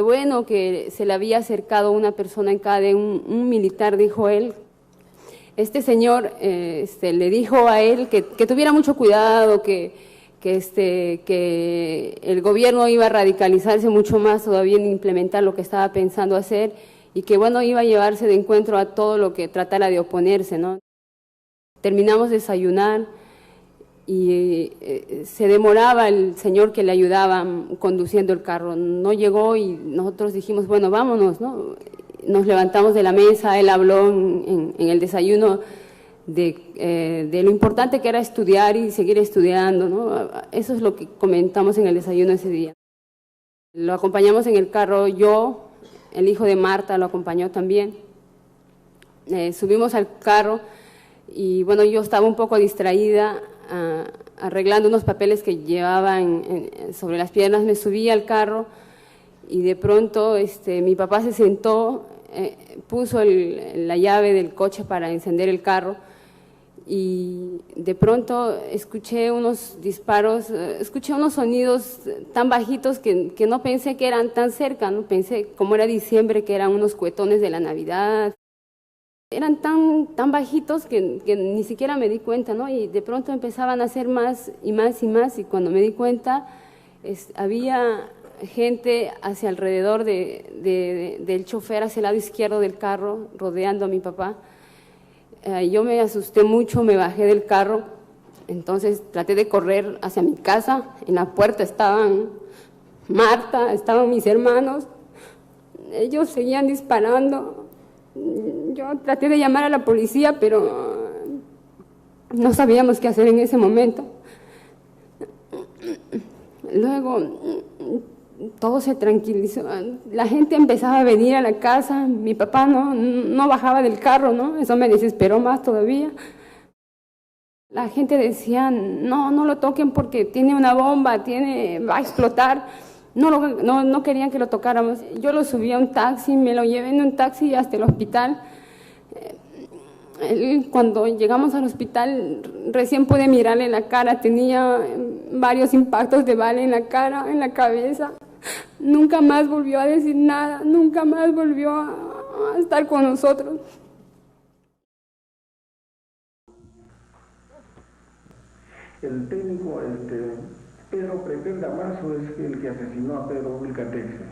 bueno, que se le había acercado una persona en CADE, un militar, dijo él. Este señor le dijo a él que tuviera mucho cuidado, que el gobierno iba a radicalizarse mucho más todavía en implementar lo que estaba pensando hacer, y que bueno, iba a llevarse de encuentro a todo lo que tratara de oponerse, ¿no? Terminamos de desayunar y se demoraba el señor que le ayudaba conduciendo el carro, no llegó y nosotros dijimos, bueno, vámonos, ¿no? Nos levantamos de la mesa, él habló en el desayuno de lo importante que era estudiar y seguir estudiando, ¿no? Eso es lo que comentamos en el desayuno ese día. Lo acompañamos en el carro, yo, el hijo de Marta lo acompañó también. Subimos al carro y bueno, yo estaba un poco distraída, arreglando unos papeles que llevaba sobre las piernas. Me subí al carro y de pronto mi papá se sentó, puso la llave del coche para encender el carro y de pronto escuché unos disparos, escuché unos sonidos tan bajitos que no pensé que eran tan cerca, ¿no? Pensé, como era diciembre, que eran unos cohetones de la Navidad. Eran tan bajitos que ni siquiera me di cuenta, ¿no? Y de pronto empezaban a hacer más y más y más, y cuando me di cuenta había gente hacia alrededor del chofer, hacia el lado izquierdo del carro, rodeando a mi papá. Yo me asusté mucho, me bajé del carro, entonces traté de correr hacia mi casa. En la puerta estaban Marta, estaban mis hermanos, ellos seguían disparando. Yo traté de llamar a la policía, pero no sabíamos qué hacer en ese momento. Luego todo se tranquilizó, la gente empezaba a venir a la casa, mi papá no bajaba del carro, ¿no? Eso me desesperó más todavía. La gente decía, no lo toquen porque tiene una bomba, va a explotar. No querían que lo tocáramos. Yo lo subí a un taxi, me lo llevé en un taxi hasta el hospital. Cuando llegamos al hospital, recién pude mirarle la cara, tenía varios impactos de bala en la cara, en la cabeza. Nunca más volvió a decir nada, nunca más volvió a estar con nosotros. El técnico, Pedro Pretel Damaso es el que asesinó a Pedro Wilca Texce.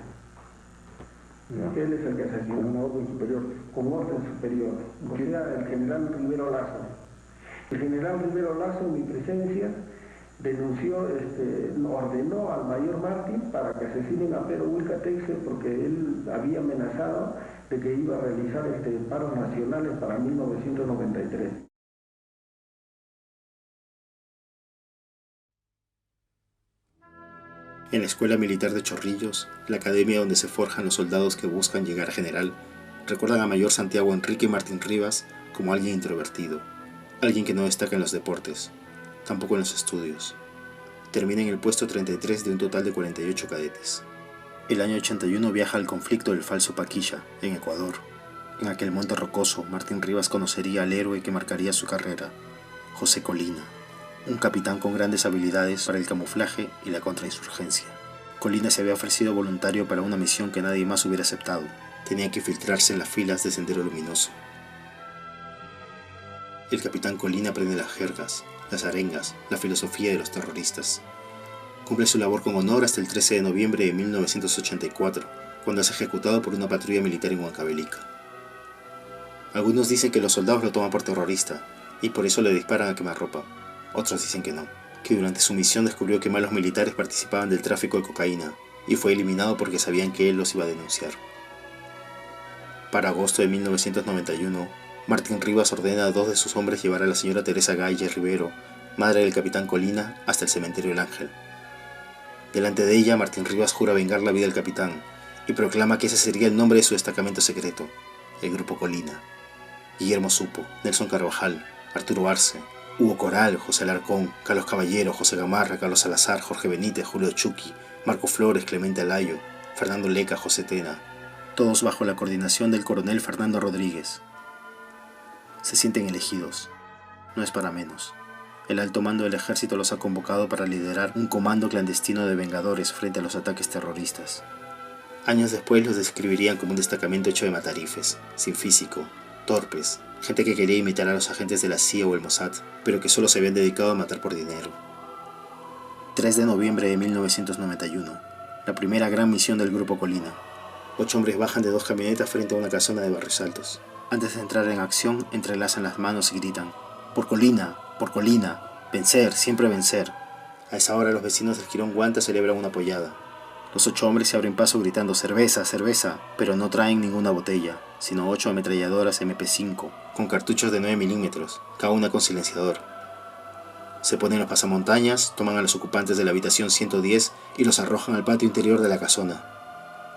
Él es el que asesinó una orden superior, con orden superior. O sea, el general Rivero Lazo. El general Rivero Lazo, en mi presencia, denunció, ordenó al mayor Martín para que asesinen a Pedro Wilca Texce porque él había amenazado de que iba a realizar paros nacionales para 1993. En la Escuela Militar de Chorrillos, la academia donde se forjan los soldados que buscan llegar a general, recuerdan a Mayor Santiago Enrique Martín Rivas como alguien introvertido, alguien que no destaca en los deportes, tampoco en los estudios. Termina en el puesto 33 de un total de 48 cadetes. El año 81 viaja al conflicto del Falso Paquilla, en Ecuador. En aquel monte rocoso, Martín Rivas conocería al héroe que marcaría su carrera, José Colina, un capitán con grandes habilidades para el camuflaje y la contrainsurgencia. Colina se había ofrecido voluntario para una misión que nadie más hubiera aceptado. Tenía que filtrarse en las filas de Sendero Luminoso. El capitán Colina aprende las jergas, las arengas, la filosofía de los terroristas. Cumple su labor con honor hasta el 13 de noviembre de 1984, cuando es ejecutado por una patrulla militar en Huancavelica. Algunos dicen que los soldados lo toman por terrorista y por eso le disparan a quemarropa. Otros dicen que no, que durante su misión descubrió que malos militares participaban del tráfico de cocaína y fue eliminado porque sabían que él los iba a denunciar. Para agosto de 1991, Martín Rivas ordena a 2 de sus hombres llevar a la señora Teresa Galle Rivero, madre del capitán Colina, hasta el cementerio El Ángel. Delante de ella, Martín Rivas jura vengar la vida del capitán y proclama que ese sería el nombre de su destacamento secreto, el Grupo Colina. Guillermo Supo, Nelson Carvajal, Arturo Arce, Hugo Coral, José Alarcón, Carlos Caballero, José Gamarra, Carlos Salazar, Jorge Benítez, Julio Chuqui, Marco Flores, Clemente Alayo, Fernando Leca, José Tena, todos bajo la coordinación del coronel Fernando Rodríguez. Se sienten elegidos. No es para menos. El alto mando del ejército los ha convocado para liderar un comando clandestino de vengadores frente a los ataques terroristas. Años después los describirían como un destacamento hecho de matarifes, sin físico, torpes, gente que quería imitar a los agentes de la CIA o el Mossad, pero que solo se habían dedicado a matar por dinero. 3 de noviembre de 1991, la primera gran misión del Grupo Colina. 8 hombres bajan de 2 camionetas frente a una casona de Barrios Altos. Antes de entrar en acción, entrelazan las manos y gritan: ¡Por Colina! ¡Por Colina! ¡Vencer! ¡Siempre vencer! A esa hora los vecinos del Jirón Guanta celebran una pollada. Los 8 hombres se abren paso gritando ¡cerveza! ¡Cerveza! Pero no traen ninguna botella, sino 8 ametralladoras MP5, con cartuchos de 9 milímetros, cada una con silenciador. Se ponen los pasamontañas, toman a los ocupantes de la habitación 110 y los arrojan al patio interior de la casona.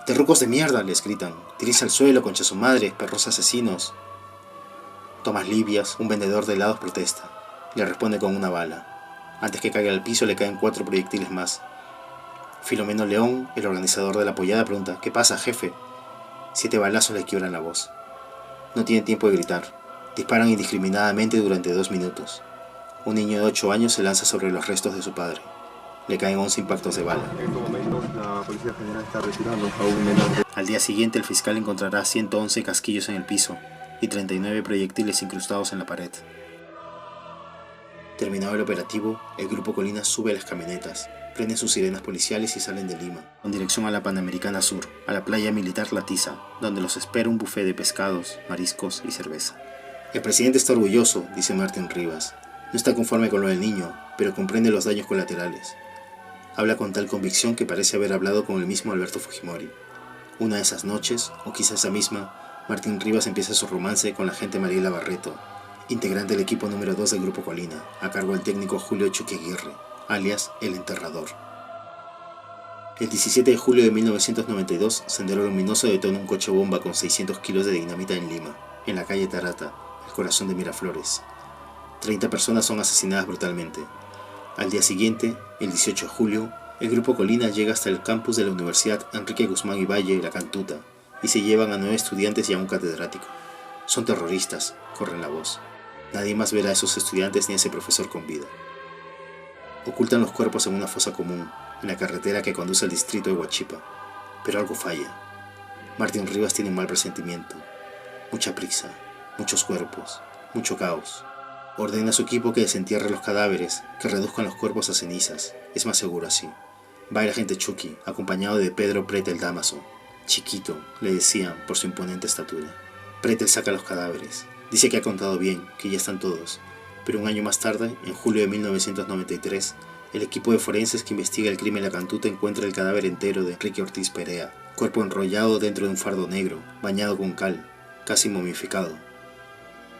¡Terrucos de mierda!, les gritan. ¡Tírense al suelo, concha su madre, perros asesinos! Tomás Libias, un vendedor de helados, protesta. Le responde con una bala. Antes que caiga al piso le caen 4 proyectiles más. Filomeno León, el organizador de la pollada, pregunta: ¿Qué pasa, jefe? 7 balazos le quiebran la voz. No tiene tiempo de gritar. Disparan indiscriminadamente durante 2 minutos. Un niño de 8 años se lanza sobre los restos de su padre. Le caen 11 impactos de bala. En estos momentos la Policía General está retirando a un menor. Al día siguiente el fiscal encontrará 111 casquillos en el piso y 39 proyectiles incrustados en la pared. Terminado el operativo, el Grupo Colina sube a las camionetas, prenden sus sirenas policiales y salen de Lima, con dirección a la Panamericana Sur, a la playa militar La Tiza, donde los espera un buffet de pescados, mariscos y cerveza. El presidente está orgulloso, dice Martín Rivas. No está conforme con lo del niño, pero comprende los daños colaterales. Habla con tal convicción que parece haber hablado con el mismo Alberto Fujimori. Una de esas noches, o quizás esa misma, Martín Rivas empieza su romance con la agente Mariela Barreto, integrante del equipo número 2 del Grupo Colina, a cargo del técnico Julio Chucky Aguirre, alias El Enterrador. El 17 de julio de 1992, Sendero Luminoso detona un coche bomba con 600 kilos de dinamita en Lima, en la calle Tarata, el corazón de Miraflores. 30 personas son asesinadas brutalmente. Al día siguiente, el 18 de julio, el Grupo Colina llega hasta el campus de la Universidad Enrique Guzmán y Valle, La Cantuta, y se llevan a 9 estudiantes y a un catedrático. Son terroristas, corren la voz. Nadie más verá a esos estudiantes ni a ese profesor con vida. Ocultan los cuerpos en una fosa común, en la carretera que conduce al distrito de Huachipa. Pero algo falla. Martín Rivas tiene un mal presentimiento. Mucha prisa, muchos cuerpos, mucho caos. Ordena a su equipo que desentierre los cadáveres, que reduzcan los cuerpos a cenizas. Es más seguro así. Va el agente Chucky, acompañado de Pedro Pretel Damaso. Chiquito, le decían por su imponente estatura. Pretel saca los cadáveres. Dice que ha contado bien, que ya están todos. Pero un año más tarde, en julio de 1993, el equipo de forenses que investiga el crimen de La Cantuta encuentra el cadáver entero de Enrique Ortiz Perea, cuerpo enrollado dentro de un fardo negro, bañado con cal, casi momificado.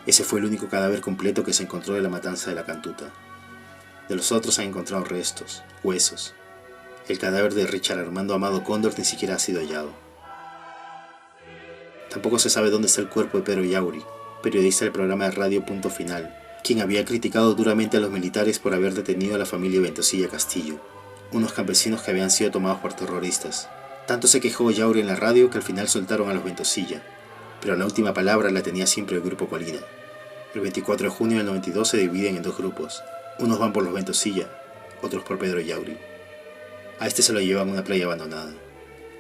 Ese fue el único cadáver completo que se encontró de la matanza de La Cantuta. De los otros han encontrado restos, huesos. El cadáver de Richard Armando Amado Cóndor ni siquiera ha sido hallado. Tampoco se sabe dónde está el cuerpo de Pedro Yauri, periodista del programa de radio Punto Final, quien había criticado duramente a los militares por haber detenido a la familia Ventosilla Castillo, unos campesinos que habían sido tomados por terroristas. Tanto se quejó Yauri en la radio que al final soltaron a los Ventosilla, pero la última palabra la tenía siempre el Grupo Colina. El 24 de junio del 92 se dividen en 2 grupos. Unos van por los Ventosilla, otros por Pedro Yauri. A este se lo llevan a una playa abandonada.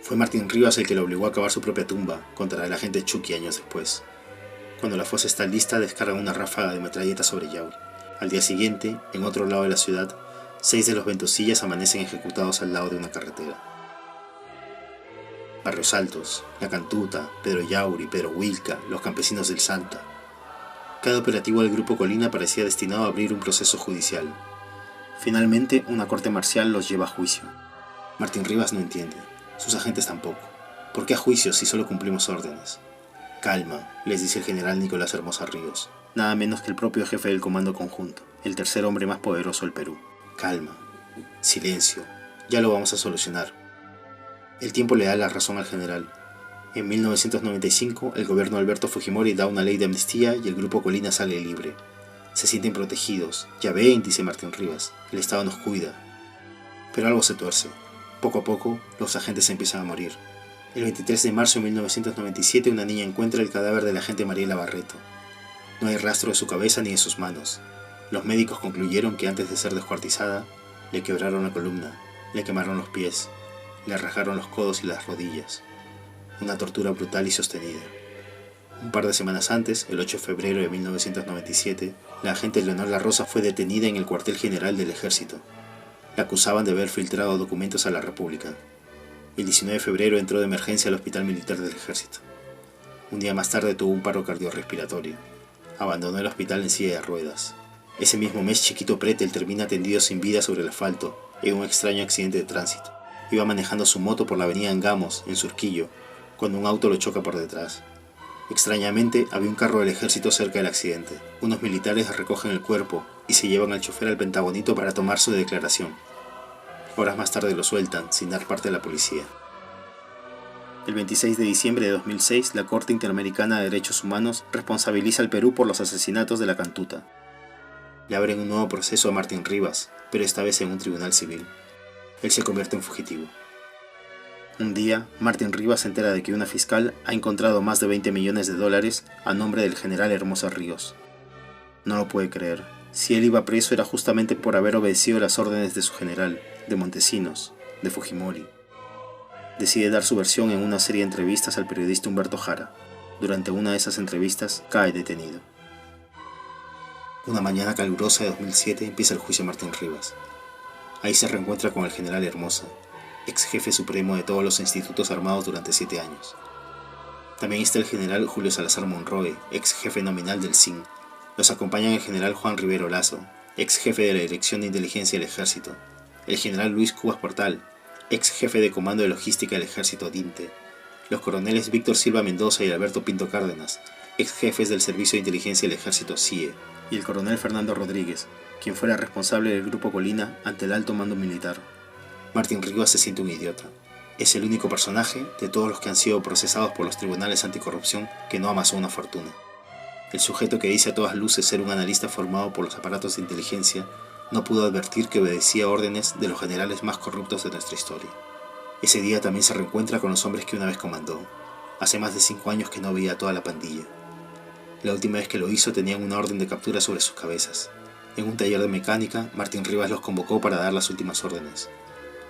Fue Martín Rivas el que lo obligó a cavar su propia tumba contra el agente Chucky años después. Cuando la fosa está lista, descargan una ráfaga de metralleta sobre Yauri. Al día siguiente, en otro lado de la ciudad, 6 de los Ventosillas amanecen ejecutados al lado de una carretera. Barrios Altos, La Cantuta, Pedro Yauri, Pedro Wilca, los campesinos del Santa. Cada operativo del Grupo Colina parecía destinado a abrir un proceso judicial. Finalmente, una corte marcial los lleva a juicio. Martín Rivas no entiende, sus agentes tampoco. ¿Por qué a juicio si solo cumplimos órdenes? Calma, les dice el general Nicolás Hermosa Ríos, nada menos que el propio jefe del Comando Conjunto, el tercer hombre más poderoso del Perú. Calma, silencio, ya lo vamos a solucionar. El tiempo le da la razón al general. En 1995, el gobierno de Alberto Fujimori da una ley de amnistía y el Grupo Colina sale libre. Se sienten protegidos. Ya ven, dice Martín Rivas, el Estado nos cuida. Pero algo se tuerce. Poco a poco, los agentes empiezan a morir. El 23 de marzo de 1997, una niña encuentra el cadáver de la agente Mariela Barreto. No hay rastro de su cabeza ni de sus manos. Los médicos concluyeron que antes de ser descuartizada, le quebraron la columna, le quemaron los pies, le rajaron los codos y las rodillas. Una tortura brutal y sostenida. Un par de semanas antes, el 8 de febrero de 1997, la agente Leonor La Rosa fue detenida en el cuartel general del ejército. La acusaban de haber filtrado documentos a la República. El 19 de febrero entró de emergencia al Hospital Militar del Ejército. Un día más tarde tuvo un paro cardiorrespiratorio. Abandonó el hospital en silla de ruedas. Ese mismo mes Chiquito Pretel termina tendido sin vida sobre el asfalto en un extraño accidente de tránsito. Iba manejando su moto por la avenida Angamos, en Surquillo, cuando un auto lo choca por detrás. Extrañamente, había un carro del ejército cerca del accidente. Unos militares recogen el cuerpo y se llevan al chofer al Pentagonito para tomar su declaración. Horas más tarde lo sueltan, sin dar parte a la policía. El 26 de diciembre de 2006, la Corte Interamericana de Derechos Humanos responsabiliza al Perú por los asesinatos de la Cantuta. Le abren un nuevo proceso a Martín Rivas, pero esta vez en un tribunal civil. Él se convierte en fugitivo. Un día, Martín Rivas se entera de que una fiscal ha encontrado más de 20 millones de dólares a nombre del general Hermoso Ríos. No lo puede creer. Si él iba preso era justamente por haber obedecido las órdenes de su general, de Montesinos, de Fujimori. Decide dar su versión en una serie de entrevistas al periodista Humberto Jara. Durante una de esas entrevistas cae detenido. Una mañana calurosa de 2007 empieza el juicio a Martín Rivas. Ahí se reencuentra con el general Hermosa, ex jefe supremo de todos los institutos armados durante 7 años. También está el general Julio Salazar Monroe, ex jefe nominal del CIN. Los acompañan el general Juan Rivero Lazo, ex jefe de la Dirección de Inteligencia del Ejército, el general Luis Cubas Portal, ex jefe de Comando de Logística del Ejército DINTE, los coroneles Víctor Silva Mendoza y Alberto Pinto Cárdenas, ex jefes del Servicio de Inteligencia del Ejército CIE, y el coronel Fernando Rodríguez, quien fuera responsable del Grupo Colina ante el alto mando militar. Martín Rivas se siente un idiota. Es el único personaje de todos los que han sido procesados por los tribunales anticorrupción que no amasó una fortuna. El sujeto que dice a todas luces ser un analista formado por los aparatos de inteligencia no pudo advertir que obedecía órdenes de los generales más corruptos de nuestra historia. Ese día también se reencuentra con los hombres que una vez comandó. Hace más de 5 años que no veía a toda la pandilla. La última vez que lo hizo tenían una orden de captura sobre sus cabezas. En un taller de mecánica, Martín Rivas los convocó para dar las últimas órdenes.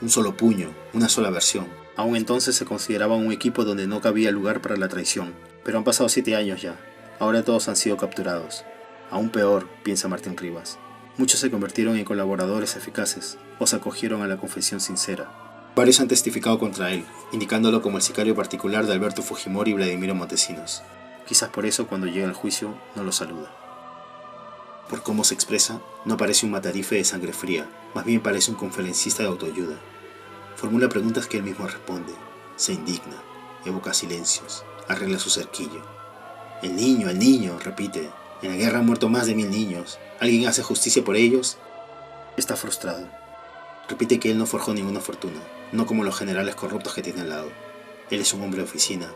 Un solo puño, una sola versión. Aún entonces se consideraba un equipo donde no cabía lugar para la traición. Pero han pasado 7 años ya. Ahora todos han sido capturados. Aún peor, piensa Martín Rivas. Muchos se convirtieron en colaboradores eficaces o se acogieron a la confesión sincera. Varios han testificado contra él, indicándolo como el sicario particular de Alberto Fujimori y Vladimiro Montesinos. Quizás por eso cuando llega al juicio no lo saluda. Por cómo se expresa, no parece un matarife de sangre fría, más bien parece un conferencista de autoayuda. Formula preguntas que él mismo responde, se indigna, evoca silencios, arregla su cerquillo. El niño, repite. En la guerra han muerto más de 1000 niños. ¿Alguien hace justicia por ellos? Está frustrado. Repite que él no forjó ninguna fortuna, no como los generales corruptos que tiene al lado. Él es un hombre de oficina,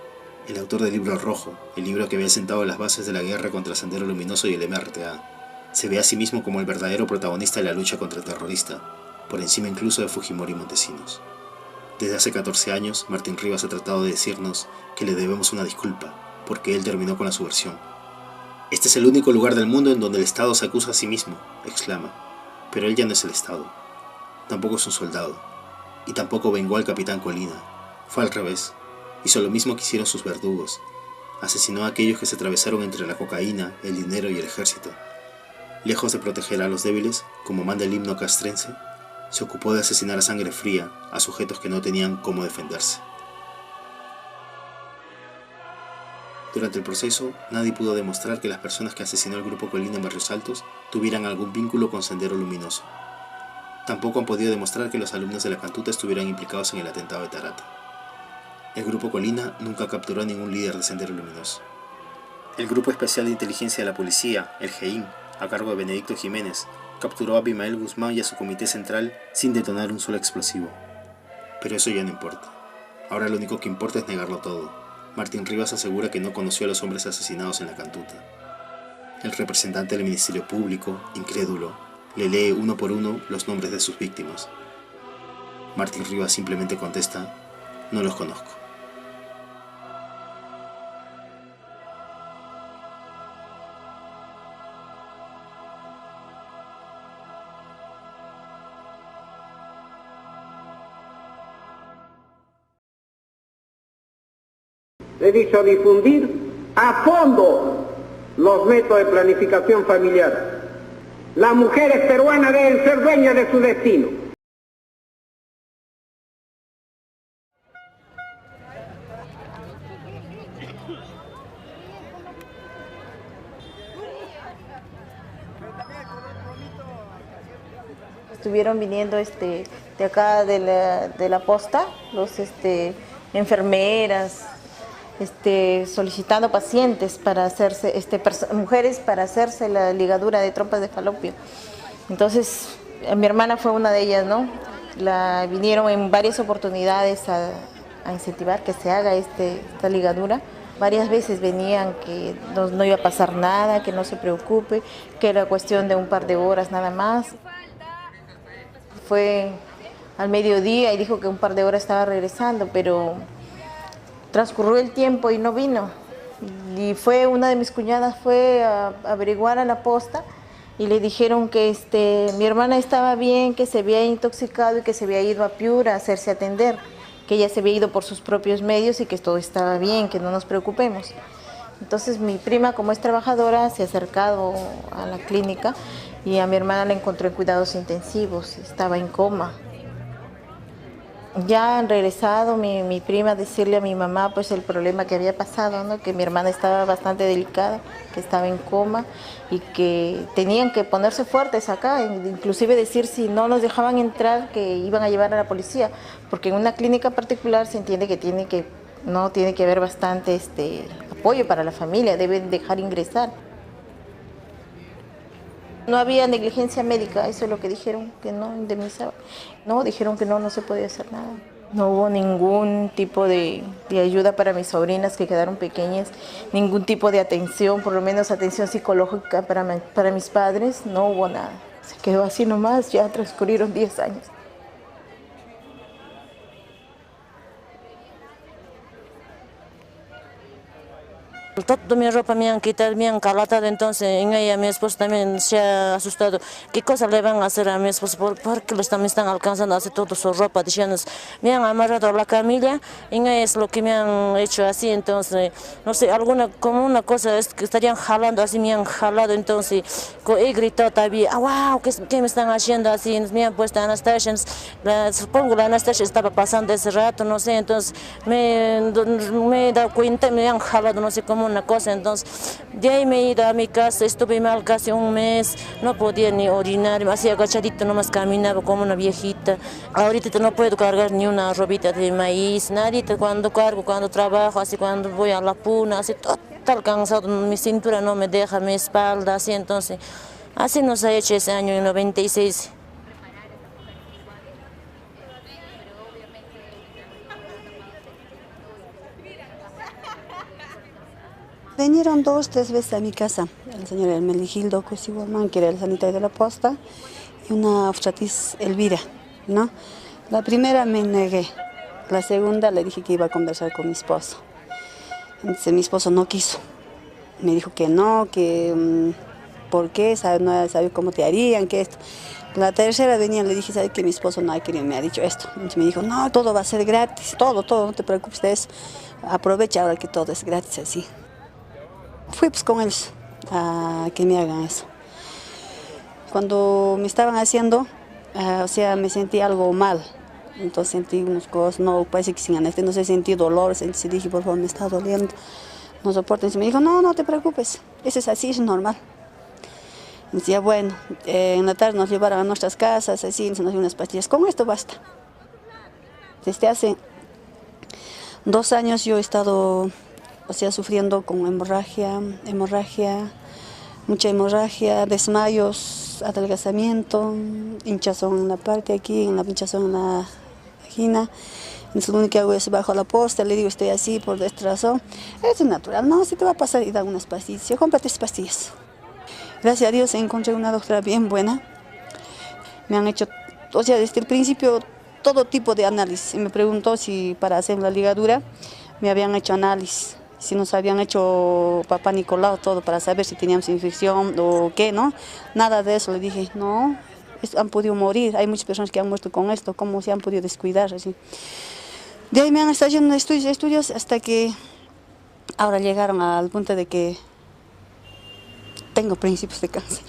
el autor del Libro Rojo, el libro que había sentado las bases de la guerra contra el Sendero Luminoso y el MRTA. Se ve a sí mismo como el verdadero protagonista de la lucha contra el terrorista, por encima incluso de Fujimori y Montesinos. Desde hace 14 años, Martín Rivas ha tratado de decirnos que le debemos una disculpa, porque él terminó con la subversión. Este es el único lugar del mundo en donde el Estado se acusa a sí mismo, exclama. Pero él ya no es el Estado. Tampoco es un soldado. Y tampoco vengó al capitán Colina. Fue al revés. Hizo lo mismo que hicieron sus verdugos. Asesinó a aquellos que se atravesaron entre la cocaína, el dinero y el ejército. Lejos de proteger a los débiles, como manda el himno castrense, se ocupó de asesinar a sangre fría a sujetos que no tenían cómo defenderse. Durante el proceso, nadie pudo demostrar que las personas que asesinó el Grupo Colina en Barrios Altos tuvieran algún vínculo con Sendero Luminoso. Tampoco han podido demostrar que los alumnos de la Cantuta estuvieran implicados en el atentado de Tarata. El Grupo Colina nunca capturó a ningún líder de Sendero Luminoso. El Grupo Especial de Inteligencia de la Policía, el GEIN, a cargo de Benedicto Jiménez, capturó a Abimael Guzmán y a su comité central sin detonar un solo explosivo. Pero eso ya no importa. Ahora lo único que importa es negarlo todo. Martín Rivas asegura que no conoció a los hombres asesinados en la Cantuta. El representante del Ministerio Público, incrédulo, le lee uno por uno los nombres de sus víctimas. Martín Rivas simplemente contesta, no los conozco. He dicho difundir a fondo los métodos de planificación familiar. Las mujeres peruanas deben ser dueñas de su destino. estuvieron viniendo de acá de la posta, los enfermeras, solicitando pacientes para hacerse, mujeres para hacerse la ligadura de trompas de falopio. Entonces, mi hermana fue una de ellas, ¿no? Vinieron en varias oportunidades a incentivar que se haga esta ligadura. Varias veces venían que no iba a pasar nada, que no se preocupe, que era cuestión de un par de horas nada más. Fue al mediodía y dijo que un par de horas estaba regresando, pero transcurrió el tiempo y no vino. Y una de mis cuñadas fue a averiguar a la posta y le dijeron que mi hermana estaba bien, que se había intoxicado y que se había ido a Piura a hacerse atender, que ella se había ido por sus propios medios y que todo estaba bien, que no nos preocupemos. Entonces mi prima, como es trabajadora, se ha acercado a la clínica y a mi hermana la encontró en cuidados intensivos, estaba en coma. Ya han regresado mi prima a decirle a mi mamá pues el problema que había pasado, ¿no? Que mi hermana estaba bastante delicada, que estaba en coma y que tenían que ponerse fuertes acá, inclusive decir si no nos dejaban entrar que iban a llevar a la policía, porque en una clínica particular se entiende que tiene que haber bastante apoyo para la familia, deben dejar ingresar. No había negligencia médica, eso es lo que dijeron, que no indemnizaban. No, dijeron que no se podía hacer nada. No hubo ningún tipo de ayuda para mis sobrinas que quedaron pequeñas, ningún tipo de atención, por lo menos atención psicológica para mis padres, no hubo nada. Se quedó así nomás, ya transcurrieron 10 años. Toda mi ropa me han quitado, me han calatado, entonces en ella mi esposo también se ha asustado. ¿Qué cosa le van a hacer a mi esposo? Porque los también están alcanzando a hacer toda su ropa, diciendo, me han amarrado a la camilla, en ella es lo que me han hecho así, entonces, no sé, como una cosa es que estarían jalando así, me han jalado, entonces, he gritado todavía, wow, ¿qué me están haciendo así? Me han puesto Anastasia, supongo la Anastasia estaba pasando ese rato, no sé, entonces me he dado cuenta, me han jalado, no sé cómo una cosa, entonces de ahí me he ido a mi casa, estuve mal casi un mes, no podía ni orinar, así agachadito nomás caminaba como una viejita. Ahorita no puedo cargar ni una robita de maíz, nadita, cuando trabajo, así cuando voy a la puna, así total cansado, mi cintura no me deja, mi espalda, así, entonces así nos ha hecho ese año en 96. Vinieron 2 o 3 veces a mi casa, el señor Hermenegildo Cosihuamán, que era el sanitario de la posta, y una obstetriz Elvira, ¿no? La primera me negué, la segunda le dije que iba a conversar con mi esposo. Entonces mi esposo no quiso, me dijo que no, que ¿por qué? No sabía cómo te harían, que esto. La tercera venía, le dije, ¿sabes que mi esposo no ha querido, me ha dicho esto? Entonces me dijo, no, todo va a ser gratis, todo, no te preocupes de eso, aprovecha ahora que todo es gratis así. Fui pues con ellos a que me hagan eso. Cuando me estaban haciendo, me sentí algo mal. Entonces sentí unas cosas, no, parece que sin anestesia, no sé, sentí dolor, dije, por favor, me está doliendo, no soporto. Entonces me dijo, no te preocupes, eso es así, es normal. Decía, bueno, en la tarde nos llevaron a nuestras casas, así, nos dieron unas pastillas, con esto basta. Desde hace 2 años yo he estado sufriendo con mucha hemorragia, desmayos, adelgazamiento, hinchazón en la parte aquí, hinchazón en la vagina. Entonces lo único que hago es bajo la posta, le digo estoy así por esta razón. Es natural, no, si te va a pasar y da unas pastillas, yo compré 3 pastillas. Gracias a Dios encontré una doctora bien buena. Me han hecho, desde el principio todo tipo de análisis. Y me preguntó si para hacer la ligadura me habían hecho análisis. Si nos habían hecho papá Nicolau, todo para saber si teníamos infección o qué, ¿no? Nada de eso, le dije, no, han podido morir, hay muchas personas que han muerto con esto, ¿cómo se han podido descuidar? Así. De ahí me han estado haciendo estudios hasta que ahora llegaron al punto de que tengo principios de cáncer.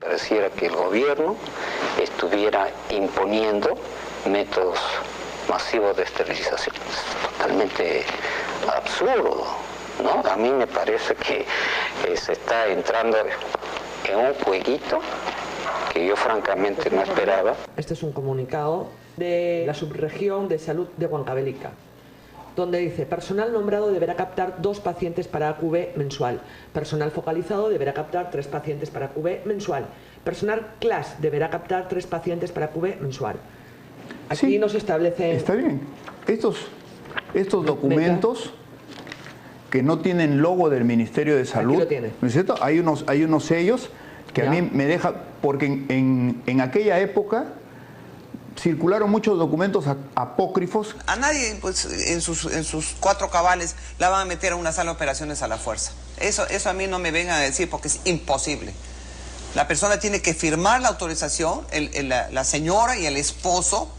Pareciera que el gobierno estuviera imponiendo métodos masivos de esterilización. Es totalmente absurdo, ¿no? A mí me parece que se está entrando en un jueguito que yo francamente no esperaba. Este es un comunicado de la subregión de salud de Huancavelica, donde dice: personal nombrado deberá captar 2 pacientes para AQV mensual, personal focalizado deberá captar 3 pacientes para AQV mensual, personal CLAS deberá captar 3 pacientes para AQV mensual. Aquí sí, nos establece... Está bien. Estos documentos que no tienen logo del Ministerio de Salud, aquí lo tiene. ¿No es cierto? Hay unos sellos que a mí me deja, porque en aquella época circularon muchos documentos apócrifos. A nadie, pues, en sus 4 cabales la van a meter a una sala de operaciones a la fuerza. Eso a mí no me vengan a decir, porque es imposible. La persona tiene que firmar la autorización, la señora y el esposo,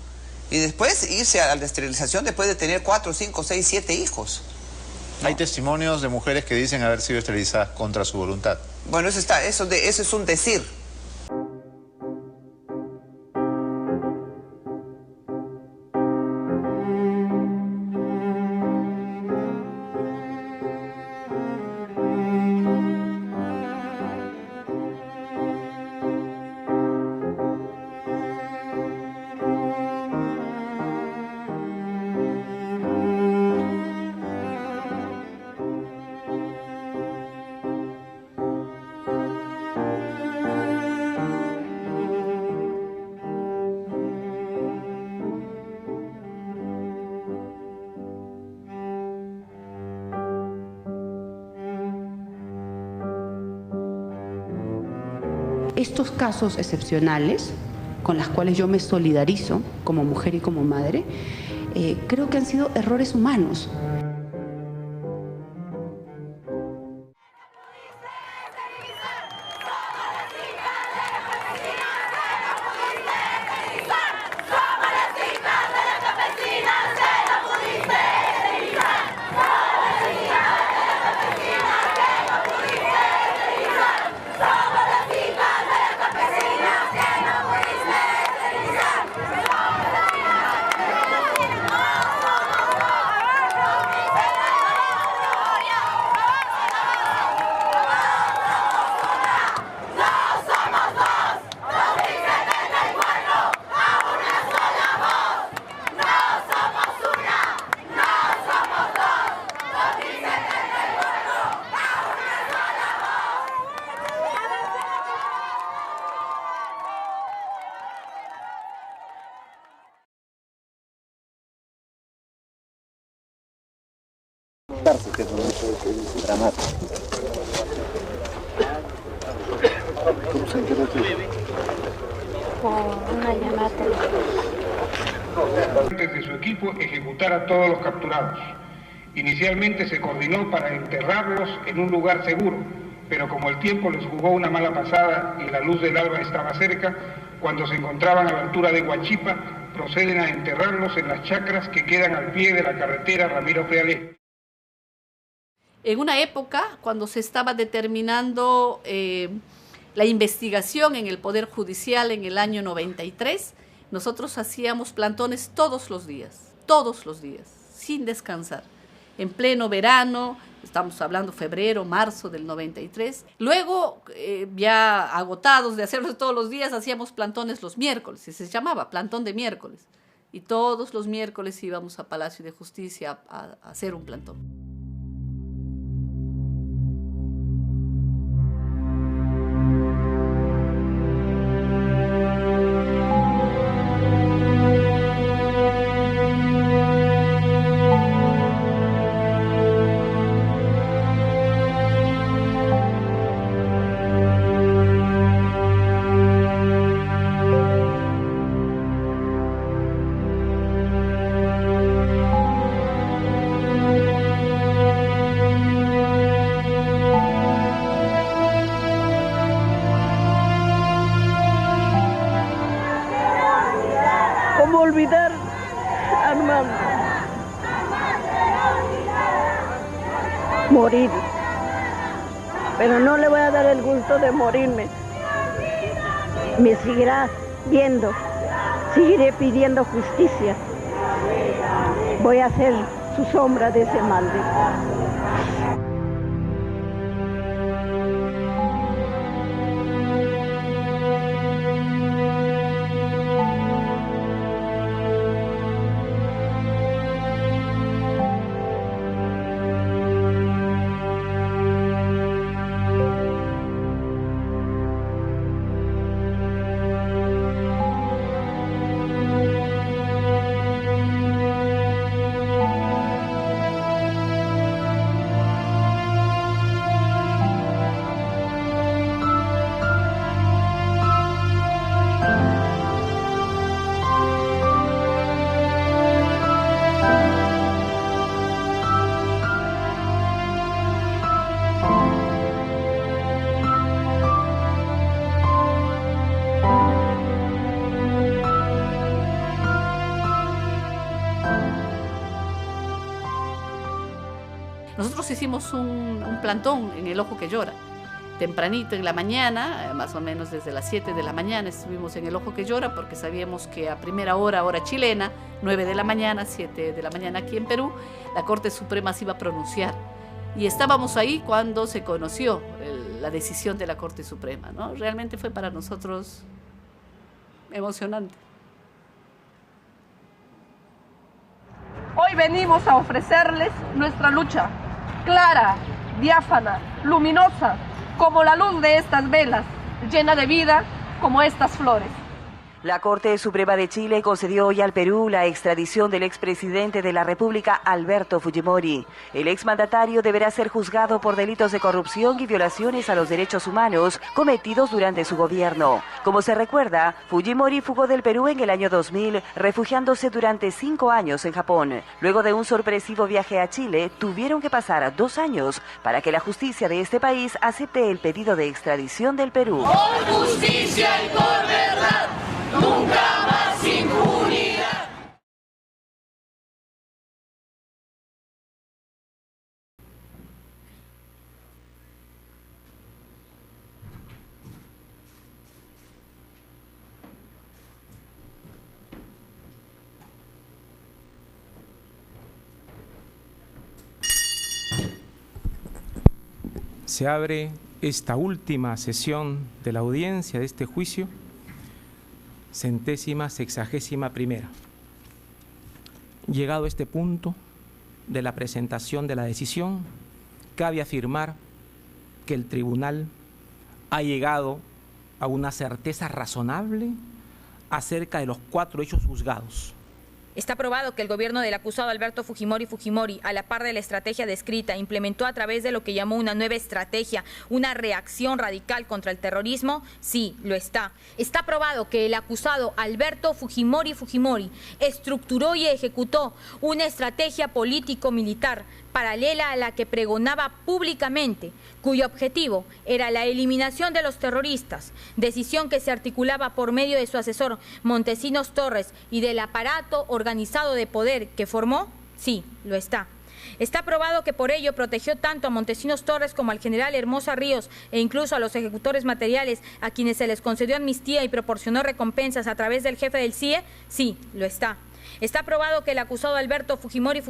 y después irse a la esterilización después de tener 4, 5, 6, 7 hijos. Hay testimonios de mujeres que dicen haber sido esterilizadas contra su voluntad. Bueno, eso es un decir. Estos casos excepcionales, con los cuales yo me solidarizo como mujer y como madre, creo que han sido errores humanos. Que es dramático. ¿Cómo se enteró tú? Por una llamada telefónica. De su equipo ejecutar a todos los capturados. Inicialmente se coordinó para enterrarlos en un lugar seguro, pero como el tiempo les jugó una mala pasada y la luz del alba estaba cerca, cuando se encontraban a la altura de Huachipa, proceden a enterrarlos en las chacras que quedan al pie de la carretera Ramiro Frealé. En una época, cuando se estaba determinando la investigación en el Poder Judicial en el año 93, nosotros hacíamos plantones todos los días, sin descansar. En pleno verano, estamos hablando febrero, marzo del 93. Luego, ya agotados de hacerlo todos los días, hacíamos plantones los miércoles, y se llamaba plantón de miércoles. Y todos los miércoles íbamos a Palacio de Justicia a hacer un plantón. Olvidar a Armando, morir, pero no le voy a dar el gusto de morirme me seguirá viendo, seguiré pidiendo justicia. Voy a ser su sombra de ese mal. Nosotros hicimos un plantón en El Ojo que Llora, tempranito en la mañana, más o menos desde las 7 de la mañana estuvimos en El Ojo que Llora porque sabíamos que a primera hora, hora chilena, 9 de la mañana, 7 de la mañana aquí en Perú, la Corte Suprema se iba a pronunciar. Y estábamos ahí cuando se conoció la decisión de la Corte Suprema, ¿no? Realmente fue para nosotros emocionante. Hoy venimos a ofrecerles nuestra lucha, clara, diáfana, luminosa, como la luz de estas velas, llena de vida como estas flores. La Corte Suprema de Chile concedió hoy al Perú la extradición del expresidente de la República, Alberto Fujimori. El exmandatario deberá ser juzgado por delitos de corrupción y violaciones a los derechos humanos cometidos durante su gobierno. Como se recuerda, Fujimori fugó del Perú en el año 2000, refugiándose durante 5 años en Japón. Luego de un sorpresivo viaje a Chile, tuvieron que pasar 2 años para que la justicia de este país acepte el pedido de extradición del Perú. Por justicia y por verdad. Nunca más impunidad. Se abre esta última sesión de la audiencia de este juicio, 161ª. Llegado a este punto de la presentación de la decisión, cabe afirmar que el tribunal ha llegado a una certeza razonable acerca de los 4 hechos juzgados. Está probado que el gobierno del acusado Alberto Fujimori, a la par de la estrategia descrita, implementó a través de lo que llamó una nueva estrategia, una reacción radical contra el terrorismo. Sí, lo está. Está probado que el acusado Alberto Fujimori estructuró y ejecutó una estrategia político-militar paralela a la que pregonaba públicamente, cuyo objetivo era la eliminación de los terroristas, decisión que se articulaba por medio de su asesor Montesinos Torres y del aparato organizado de poder que formó. Sí, lo está. Está probado que por ello protegió tanto a Montesinos Torres como al general Hermosa Ríos e incluso a los ejecutores materiales a quienes se les concedió amnistía y proporcionó recompensas a través del jefe del CIE. Sí, lo está. Está probado que el acusado Alberto Fujimori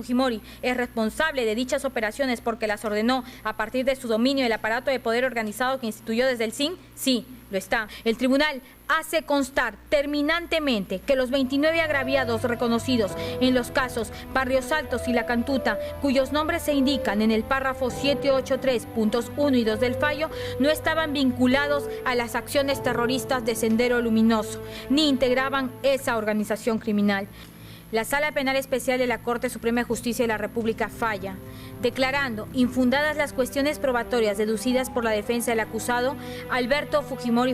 es responsable de dichas operaciones porque las ordenó a partir de su dominio del aparato de poder organizado que instituyó desde el SIN. Sí, lo está. El tribunal hace constar terminantemente que los 29 agraviados reconocidos en los casos Barrios Altos y La Cantuta, cuyos nombres se indican en el párrafo 783, puntos 1 y 2 del fallo, no estaban vinculados a las acciones terroristas de Sendero Luminoso, ni integraban esa organización criminal. La Sala Penal Especial de la Corte Suprema de Justicia de la República falla, declarando infundadas las cuestiones probatorias deducidas por la defensa del acusado Alberto Fujimori,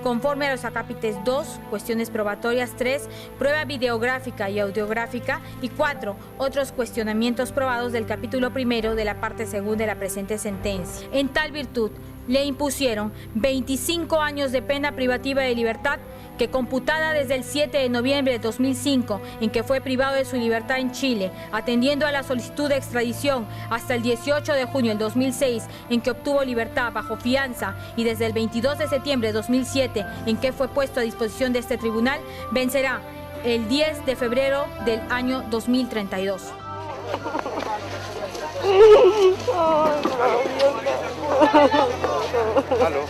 conforme a los acápites 2, cuestiones probatorias, 3, prueba videográfica y audiográfica, y 4, otros cuestionamientos probados del capítulo 1 de la parte 2 de la presente sentencia. En tal virtud, le impusieron 25 años de pena privativa de libertad que, computada desde el 7 de noviembre de 2005, en que fue privado de su libertad en Chile, atendiendo a la solicitud de extradición, hasta el 18 de junio del 2006, en que obtuvo libertad bajo fianza, y desde el 22 de septiembre de 2007, en que fue puesto a disposición de este tribunal, vencerá el 10 de febrero del año 2032. Aló.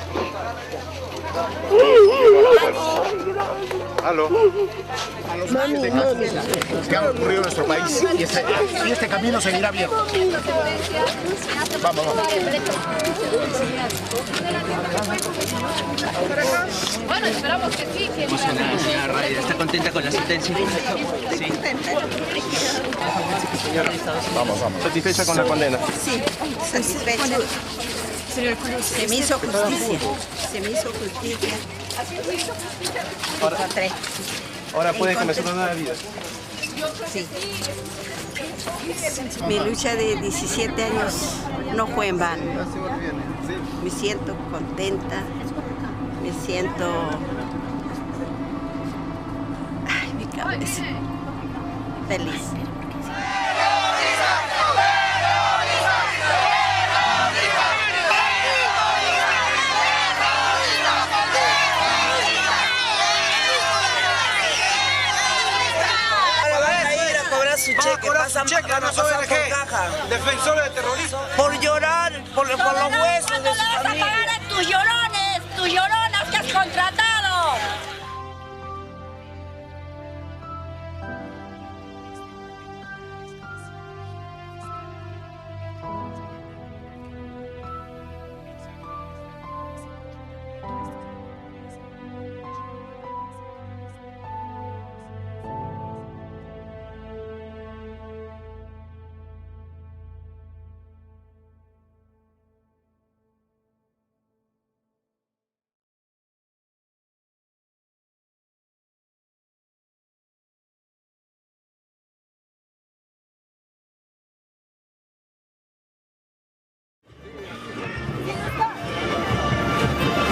Aló. A los miles de casos que han ocurrido en nuestro país y este camino seguirá abierto. Vamos, vamos. Bueno, esperamos que sí. Señora Raya, ¿está contenta con la sentencia? Sí. Señora, vamos. ¿Satisfecha con la condena? Sí, satisfecha. Se me hizo justicia. Se me hizo justicia. Ahora puedes comenzar una nueva vida. Sí. Mi lucha de 17 años no fue en vano. Me siento contenta. Me siento... Ay, mi cabeza. Feliz. Su cheque, pasan pagando por caja. Defensores de terrorismo. Por llorar, por los huesos de su familia. Vas a pagar a tus lloronas que has contratado.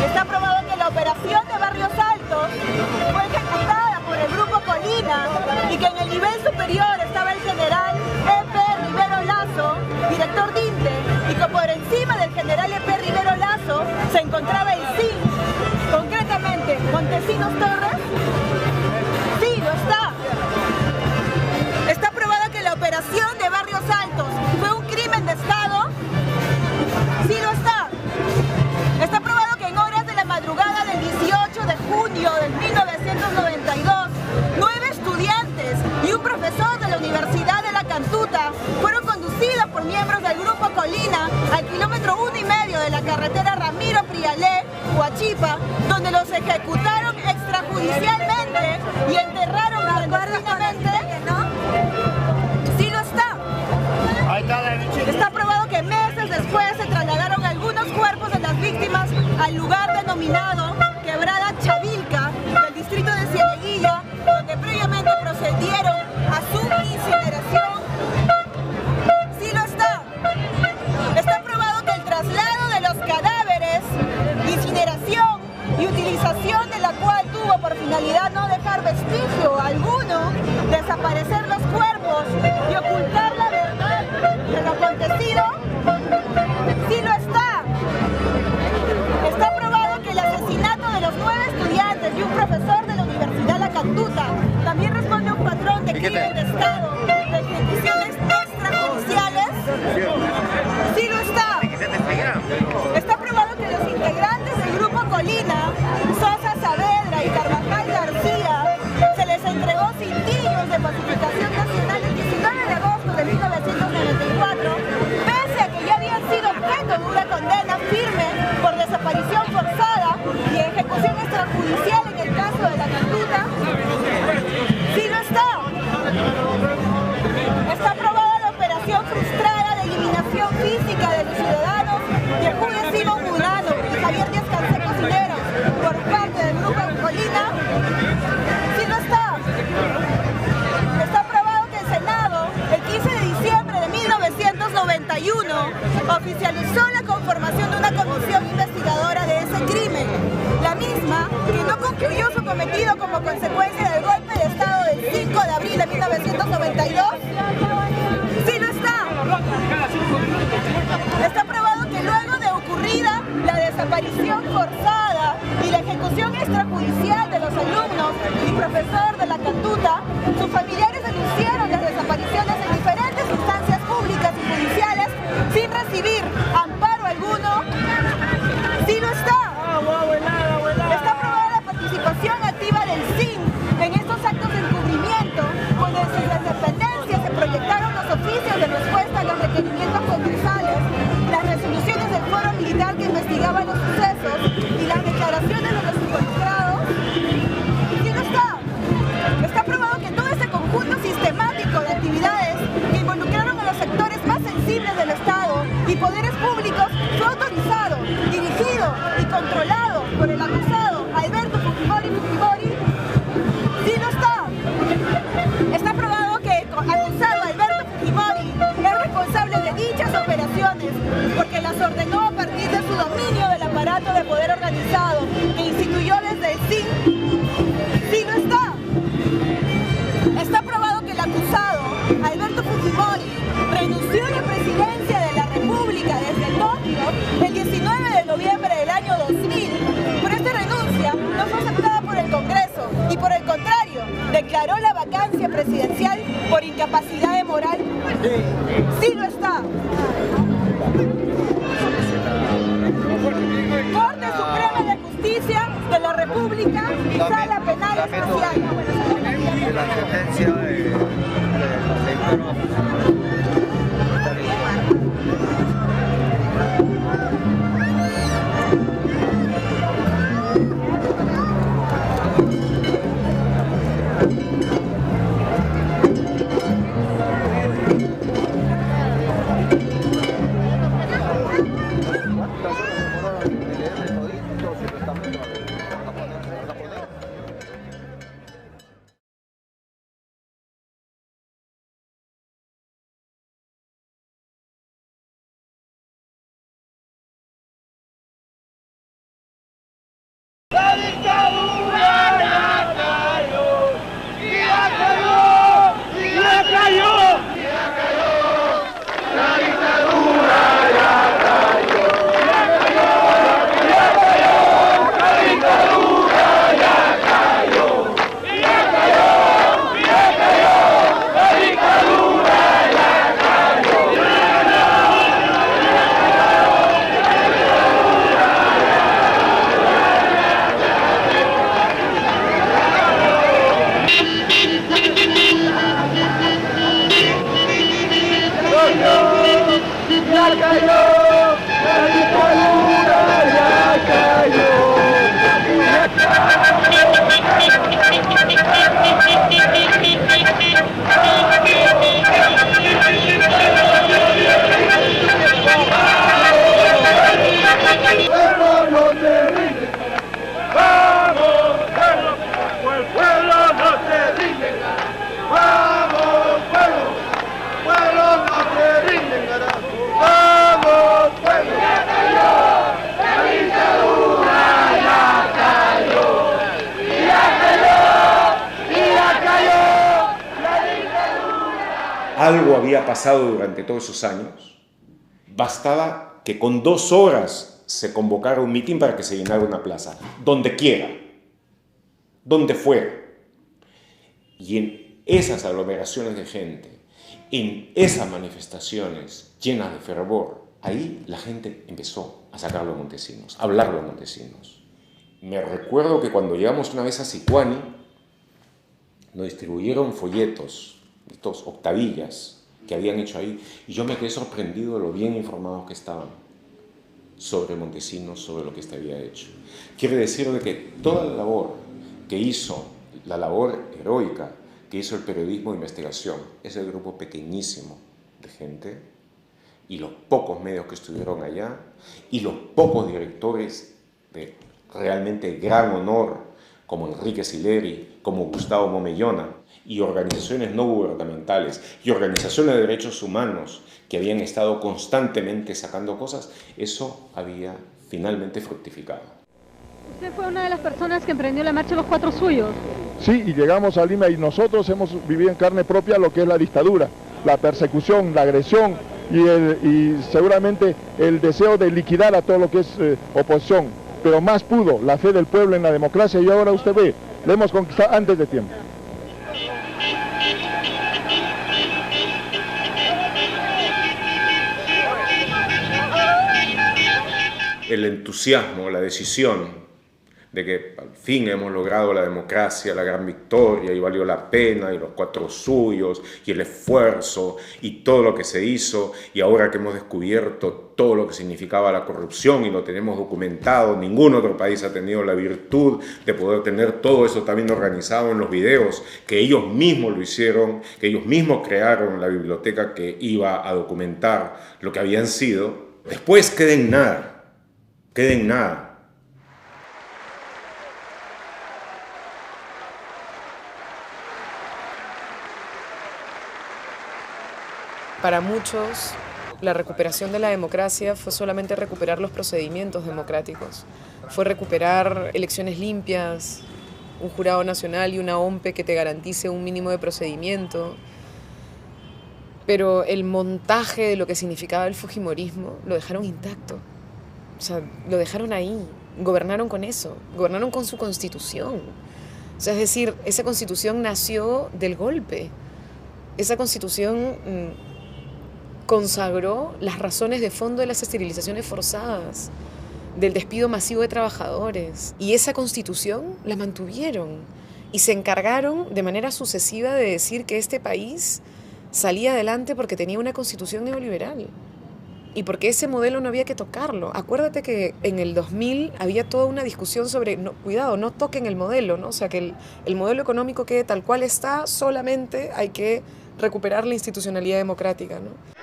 Está aprobado que la operación de Barrios Altos fue ejecutada por el Grupo Colina y que en el nivel superior estaba el general E.P. Rivero Lazo, director DINTE, y que por encima del general E.P. Rivero Lazo se encontraba el CIN, concretamente Montesinos Torres. Sí, lo está. Está aprobado que la operación de Barrios Altos fue un crimen de Estado. Sí, lo está. Está probado que en horas de la madrugada del 18 de junio de 1992, 9 estudiantes y un profesor de la Universidad de La Cantuta fueron conducidos por miembros del Grupo Colina al kilómetro 1,5 de la carretera Ramiro Prialé, Huachipa, donde los ejecutaron extrajudicialmente y enterraron clandestinamente. Sí, lo está. Está probado que meses después se trasladaron algunos cuerpos de las víctimas al lugar denominado Quebrada Chavilca del distrito de Cieneguilla, donde previamente procedieron a su incineración. Sí lo está. Está probado que el traslado de los cadáveres, incineración y utilización de la cual tuvo por finalidad no dejar vestigio alguno, desaparecer los cuerpos y ocultar la verdad de lo acontecido. Sí lo está. Está probado que el asesinato de los 9 estudiantes y un profesor de la Universidad La Cantuta también responde a un patrón de crimen de Estado, de ejecuciones extrajudiciales. Sí lo está. Está probado que los integrantes del Grupo Colina, Sosa Saavedra y Carvajal García, se les entregó cintillos de pacificación nacional el 19 de agosto de 1994, pese a que ya habían sido objeto de una condena firme por desaparición forzada y ejecución extrajudicial en el caso de La Cantuta. Sí lo está. Está aprobada la operación frustrada de eliminación física de los ciudadanos Yehude Simón Murano y Javier Díaz Canseco Cineros por parte del Grupo Colina. Sí lo está. Está aprobado que el Senado, el 15 de diciembre de 1991, oficializó la conformación de una comisión investigadora del crimen, la misma que no concluyó su cometido como consecuencia del golpe de Estado del 5 de abril de 1992, sí lo está. Está probado que luego de ocurrida la desaparición forzada y la ejecución extrajudicial de los alumnos y profesor de la Cantuta, sus familiares denunciaron las desapariciones en diferentes instancias públicas y judiciales sin recibir amparo alguno. Sí lo está. Está aprobada la participación activa del CIN en estos actos de encubrimiento, pues desde las dependencias se proyectaron los oficios de respuesta a los requerimientos concursales, las resoluciones del foro militar que investigaba los sucesos y las declaraciones de los involucrados. Sí lo está. Está aprobado que todo ese conjunto sistemático de actividades que involucraron a los sectores más sensibles del Estado y poderes públicos fue autorizado, dirigido y controlado por el acusado Alberto Fujimori. Sí lo está. Está aprobado que el acusado Alberto Fujimori es responsable de dichas operaciones porque las ordenó a partir de su dominio del aparato de poder organizado que instituyó desde el CIN. Sí lo está. Está probado que el acusado, Alberto Fujimori, renunció a la presidencia de la República desde Tokio el 19 de noviembre del año 2000, pero esta renuncia no fue aceptada por el Congreso y por el contrario, declaró la vacancia presidencial por incapacidad moral. Sí lo está. Corte Suprema de Justicia de la República, Sala Penal Especial. La sentencia de ¡La dictadura ya cayó! ¡Ya cayó! ¡Ya cayó! ¡Ya cayó! ¡La dictadura ya cayó! ¡Ya cayó! ¡Ya cayó! ¡La dictadura ya cayó! ¡Ya cayó! ¡Ya cayó! ¡La dictadura ya cayó! ¡Ya cayó! ¡La dictadura ya cayó! ¡Pueblo no te rinde! ¡Vamos, pueblo! ¡El pueblo no te rinde! ¡Vamos, pueblo! ¡Pueblo no te rinde, carajo! ¡Vamos, pueblo! ¡Ya cayó! ¡La dictadura ya cayó! ¡Ya cayó! ¡Ya cayó! ¡La dictadura! Algo había pasado durante todos esos años. Bastaba que con 2 horas se convocara un mitin para que se llenara una plaza, donde quiera, donde fuera. Y en esas aglomeraciones de gente, en esas manifestaciones llenas de fervor, ahí la gente empezó a sacar los Montesinos, a hablar los Montesinos. Me recuerdo que cuando llegamos una vez a Sicuani, nos distribuyeron folletos, estos octavillas que habían hecho ahí, y yo me quedé sorprendido de lo bien informados que estaban sobre Montesinos, sobre lo que este había hecho. Quiere decir de que toda la labor que hizo, la labor heroica que hizo el periodismo de investigación, ese grupo pequeñísimo de gente, y los pocos medios que estuvieron allá, y los pocos directores de realmente gran honor, como Enrique Sileri, como Gustavo Momellona, y organizaciones no gubernamentales, y organizaciones de derechos humanos que habían estado constantemente sacando cosas, eso había finalmente fructificado. Usted fue una de las personas que emprendió la marcha de los 4 suyos. Sí, y llegamos a Lima y nosotros hemos vivido en carne propia lo que es la dictadura, la persecución, la agresión y seguramente el deseo de liquidar a todo lo que es oposición. Pero más pudo la fe del pueblo en la democracia y ahora usted ve, la hemos conquistado antes de tiempo. El entusiasmo, la decisión de que al fin hemos logrado la democracia, la gran victoria, y valió la pena, y los 4 suyos, y el esfuerzo, y todo lo que se hizo, y ahora que hemos descubierto todo lo que significaba la corrupción y lo tenemos documentado, ningún otro país ha tenido la virtud de poder tener todo eso también organizado en los videos, que ellos mismos lo hicieron, que ellos mismos crearon la biblioteca que iba a documentar lo que habían sido. Después queda en nada. Para muchos, la recuperación de la democracia fue solamente recuperar los procedimientos democráticos. Fue recuperar elecciones limpias, un jurado nacional y una OMPE que te garantice un mínimo de procedimiento. Pero el montaje de lo que significaba el fujimorismo lo dejaron intacto. O sea, lo dejaron ahí. Gobernaron con eso. Gobernaron con su constitución. O sea, es decir, esa constitución nació del golpe. Esa constitución consagró las razones de fondo de las esterilizaciones forzadas, del despido masivo de trabajadores. Y esa constitución la mantuvieron y se encargaron de manera sucesiva de decir que este país salía adelante porque tenía una constitución neoliberal y porque ese modelo no había que tocarlo. Acuérdate que en el 2000 había toda una discusión sobre, no, cuidado, no toquen el modelo, ¿no? O sea, que el modelo económico quede tal cual está, solamente hay que recuperar la institucionalidad democrática, ¿no?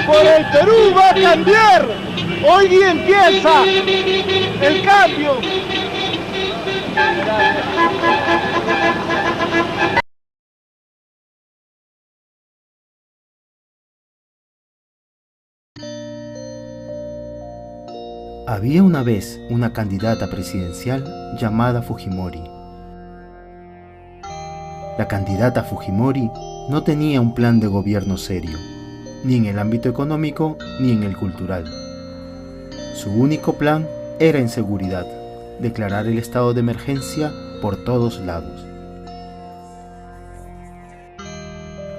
Por el Perú va a cambiar. Hoy día empieza el cambio. Había una vez una candidata presidencial llamada Fujimori. La candidata Fujimori no tenía un plan de gobierno serio, ni en el ámbito económico ni en el cultural. Su único plan era en seguridad, declarar el estado de emergencia por todos lados.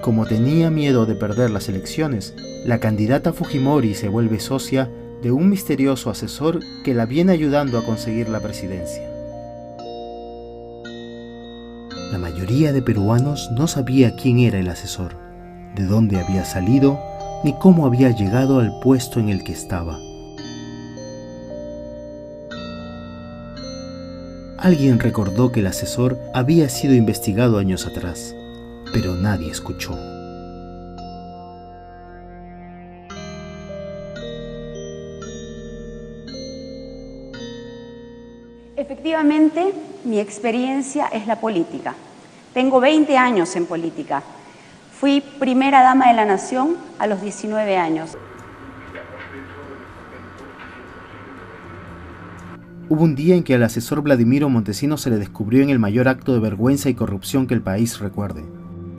Como tenía miedo de perder las elecciones, la candidata Fujimori se vuelve socia de un misterioso asesor que la viene ayudando a conseguir la presidencia. La mayoría de peruanos no sabía quién era el asesor, de dónde había salido, ni cómo había llegado al puesto en el que estaba. Alguien recordó que el asesor había sido investigado años atrás, pero nadie escuchó. Efectivamente, mi experiencia es la política. Tengo 20 años en política. Fui primera dama de la nación a los 19 años. Hubo un día en que al asesor Vladimiro Montesinos se le descubrió en el mayor acto de vergüenza y corrupción que el país recuerde.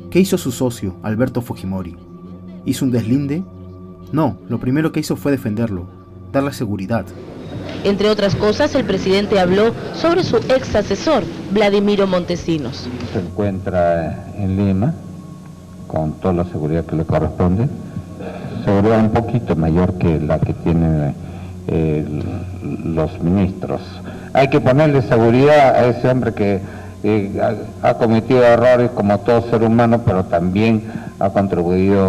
¿Qué hizo su socio, Alberto Fujimori? ¿Hizo un deslinde? No, lo primero que hizo fue defenderlo, darle seguridad. Entre otras cosas, el presidente habló sobre su ex asesor, Vladimiro Montesinos. Se encuentra en Lima, con toda la seguridad que le corresponde, seguridad un poquito mayor que la que tienen los ministros. Hay que ponerle seguridad a ese hombre que ha cometido errores como todo ser humano, pero también ha contribuido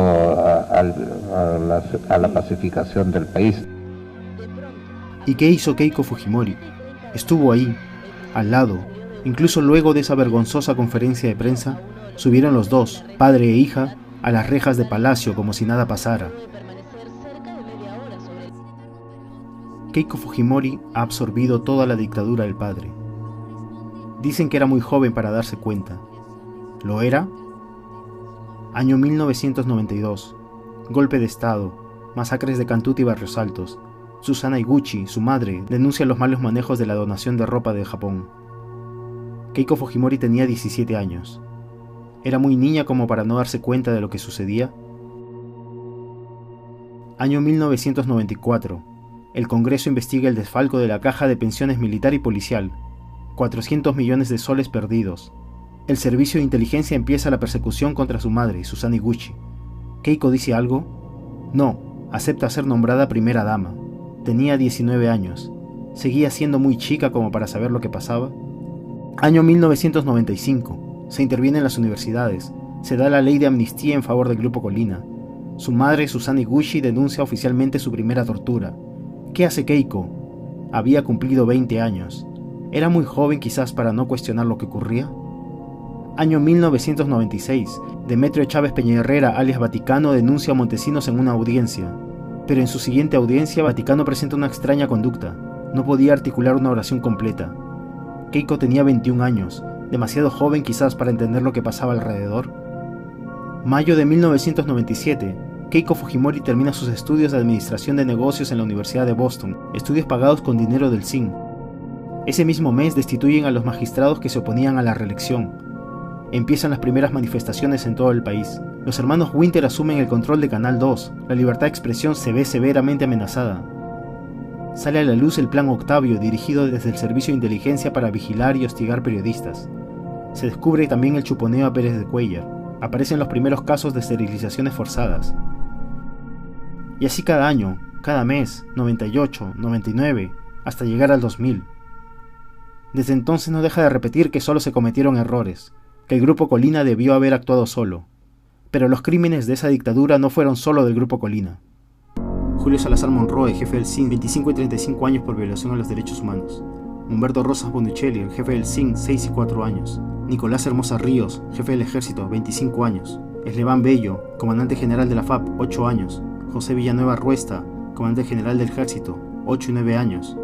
a la pacificación del país. ¿Y qué hizo Keiko Fujimori? Estuvo ahí, al lado. Incluso luego de esa vergonzosa conferencia de prensa, subieron los dos, padre e hija, a las rejas de Palacio como si nada pasara. Keiko Fujimori ha absorbido toda la dictadura del padre. Dicen que era muy joven para darse cuenta. ¿Lo era? Año 1992. Golpe de Estado. Masacres de Cantuta y Barrios Altos. Susana Iguchi, su madre, denuncia los malos manejos de la donación de ropa de Japón. Keiko Fujimori tenía 17 años. ¿Era muy niña como para no darse cuenta de lo que sucedía? Año 1994. El Congreso investiga el desfalco de la Caja de Pensiones Militar y Policial. 400 millones de soles perdidos. El servicio de inteligencia empieza la persecución contra su madre, Susana Iguchi. ¿Keiko dice algo? No, acepta ser nombrada primera dama. Tenía 19 años. ¿Seguía siendo muy chica como para saber lo que pasaba? Año 1995. Se interviene en las universidades. Se da la ley de amnistía en favor del Grupo Colina. Su madre, Susana Iguchi, denuncia oficialmente su primera tortura. ¿Qué hace Keiko? Había cumplido 20 años. ¿Era muy joven quizás para no cuestionar lo que ocurría? Año 1996. Demetrio Chávez Peñaherrera, alias Vaticano, denuncia a Montesinos en una audiencia. Pero en su siguiente audiencia, Vaticano presenta una extraña conducta. No podía articular una oración completa. Keiko tenía 21 años, demasiado joven quizás para entender lo que pasaba alrededor. Mayo de 1997. Keiko Fujimori termina sus estudios de Administración de Negocios en la Universidad de Boston, estudios pagados con dinero del CIN. Ese mismo mes destituyen a los magistrados que se oponían a la reelección. Empiezan las primeras manifestaciones en todo el país. Los hermanos Winter asumen el control de Canal 2. La libertad de expresión se ve severamente amenazada. Sale a la luz el Plan Octavio, dirigido desde el Servicio de Inteligencia para vigilar y hostigar periodistas. Se descubre también el chuponeo a Pérez de Cuéllar. Aparecen los primeros casos de esterilizaciones forzadas. Y así cada año, cada mes, 98, 99, hasta llegar al 2000. Desde entonces no deja de repetir que solo se cometieron errores, que el Grupo Colina debió haber actuado solo. Pero los crímenes de esa dictadura no fueron solo del Grupo Colina. Julio Salazar Monroy, jefe del CIN, 25 y 35 años por violación a los derechos humanos. Humberto Rosas Bonuccelli, el jefe del CIN, 6 y 4 años. Nicolás Hermosa Ríos, jefe del Ejército, 25 años. Esleván Bello, comandante general de la FAP, 8 años. José Villanueva Ruesta, comandante general del Ejército, 8 y 9 años.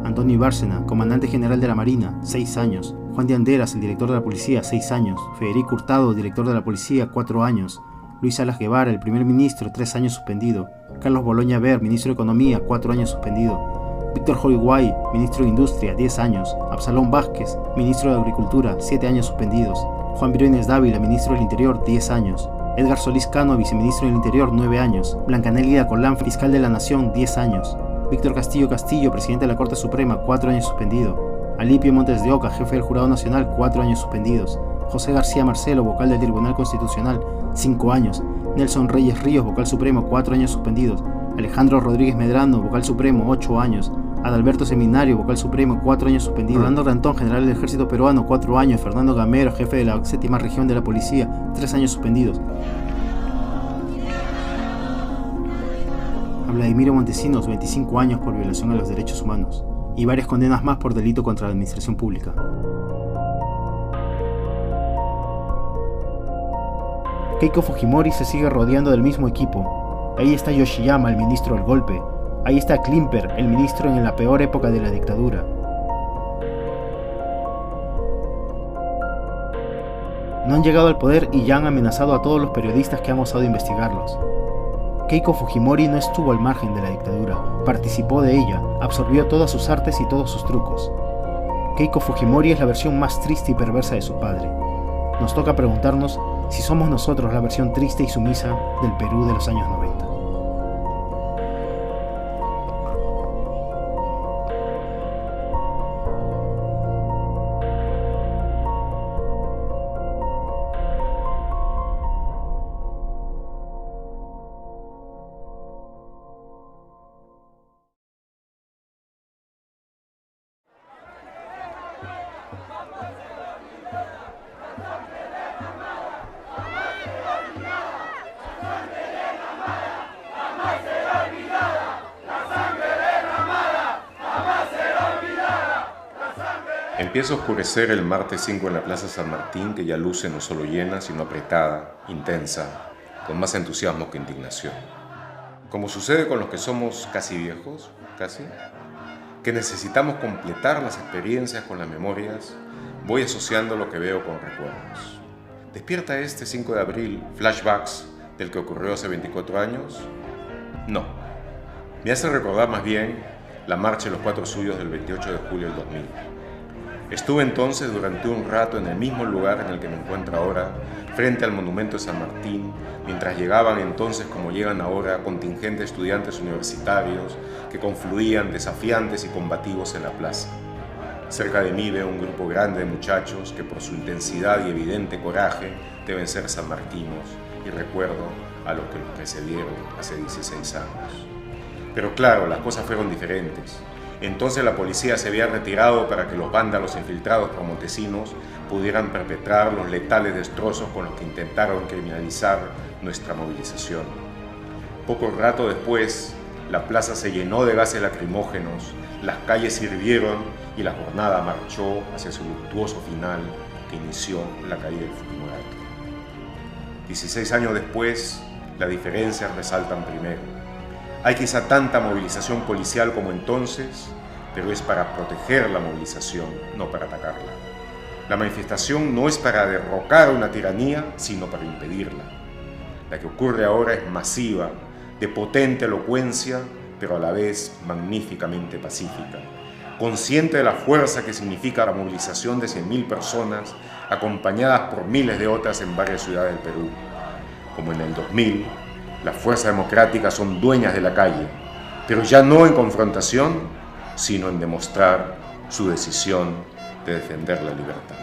Antonio Bárcena, comandante general de la Marina, 6 años. Juan de Anderas, el director de la Policía, 6 años. Federico Hurtado, director de la Policía, 4 años. Luis Salas Guevara, el primer ministro, 3 años suspendido. Carlos Boloña Ver, ministro de Economía, 4 años suspendido. Víctor Holguay, ministro de Industria, 10 años. Absalón Vázquez, ministro de Agricultura, 7 años suspendidos. Juan Briones Dávila, ministro del Interior, 10 años. Edgar Solís Cano, viceministro del Interior, 9 años. Blancanélida Colán, fiscal de la Nación, 10 años. Víctor Castillo Castillo, presidente de la Corte Suprema, 4 años suspendido. Alipio Montes de Oca, jefe del Jurado Nacional, 4 años suspendidos. José García Marcelo, vocal del Tribunal Constitucional, 5 años. Nelson Reyes Ríos, vocal supremo, 4 años suspendidos. Alejandro Rodríguez Medrano, vocal supremo, 8 años. Adalberto Seminario, vocal supremo, 4 años suspendido. Orlando Rantón, general del Ejército Peruano, 4 años. Fernando Gamero, jefe de la 7ª Región de la Policía, 3 años suspendidos. A Vladimiro Montesinos, 25 años por violación a los derechos humanos. Y varias condenas más por delito contra la administración pública. Keiko Fujimori se sigue rodeando del mismo equipo. Ahí está Yoshiyama, el ministro del golpe. Ahí está Klimper, el ministro en la peor época de la dictadura. No han llegado al poder y ya han amenazado a todos los periodistas que han osado investigarlos. Keiko Fujimori no estuvo al margen de la dictadura, participó de ella, absorbió todas sus artes y todos sus trucos. Keiko Fujimori es la versión más triste y perversa de su padre. Nos toca preguntarnos si somos nosotros la versión triste y sumisa del Perú de los años 90. Empieza a oscurecer el martes 5 en la Plaza San Martín, que ya luce no solo llena, sino apretada, intensa, con más entusiasmo que indignación. Como sucede con los que somos casi viejos, que necesitamos completar las experiencias con las memorias, voy asociando lo que veo con recuerdos. ¿Despierta este 5 de abril flashbacks del que ocurrió hace 24 años? No. Me hace recordar más bien la marcha de los 4 suyos del 28 de julio del 2000. Estuve entonces durante un rato en el mismo lugar en el que me encuentro ahora, frente al monumento de San Martín, mientras llegaban entonces, como llegan ahora, contingentes de estudiantes universitarios que confluían desafiantes y combativos en la plaza. Cerca de mí veo un grupo grande de muchachos que por su intensidad y evidente coraje deben ser sanmartinos, y recuerdo a los que los precedieron hace 16 años. Pero claro, las cosas fueron diferentes. Entonces la policía se había retirado para que los vándalos infiltrados por montesinos pudieran perpetrar los letales destrozos con los que intentaron criminalizar nuestra movilización. Poco rato después, la plaza se llenó de gases lacrimógenos, las calles hirvieron y la jornada marchó hacia su luctuoso final que inició la caída del Fujimorato. 16 años después, las diferencias resaltan primero. Hay quizá tanta movilización policial como entonces, pero es para proteger la movilización, no para atacarla. La manifestación no es para derrocar una tiranía, sino para impedirla. La que ocurre ahora es masiva, de potente elocuencia, pero a la vez magníficamente pacífica, consciente de la fuerza que significa la movilización de 100.000 personas, acompañadas por miles de otras en varias ciudades del Perú. Como en el 2000, las fuerzas democráticas son dueñas de la calle, pero ya no en confrontación, sino en demostrar su decisión de defender la libertad.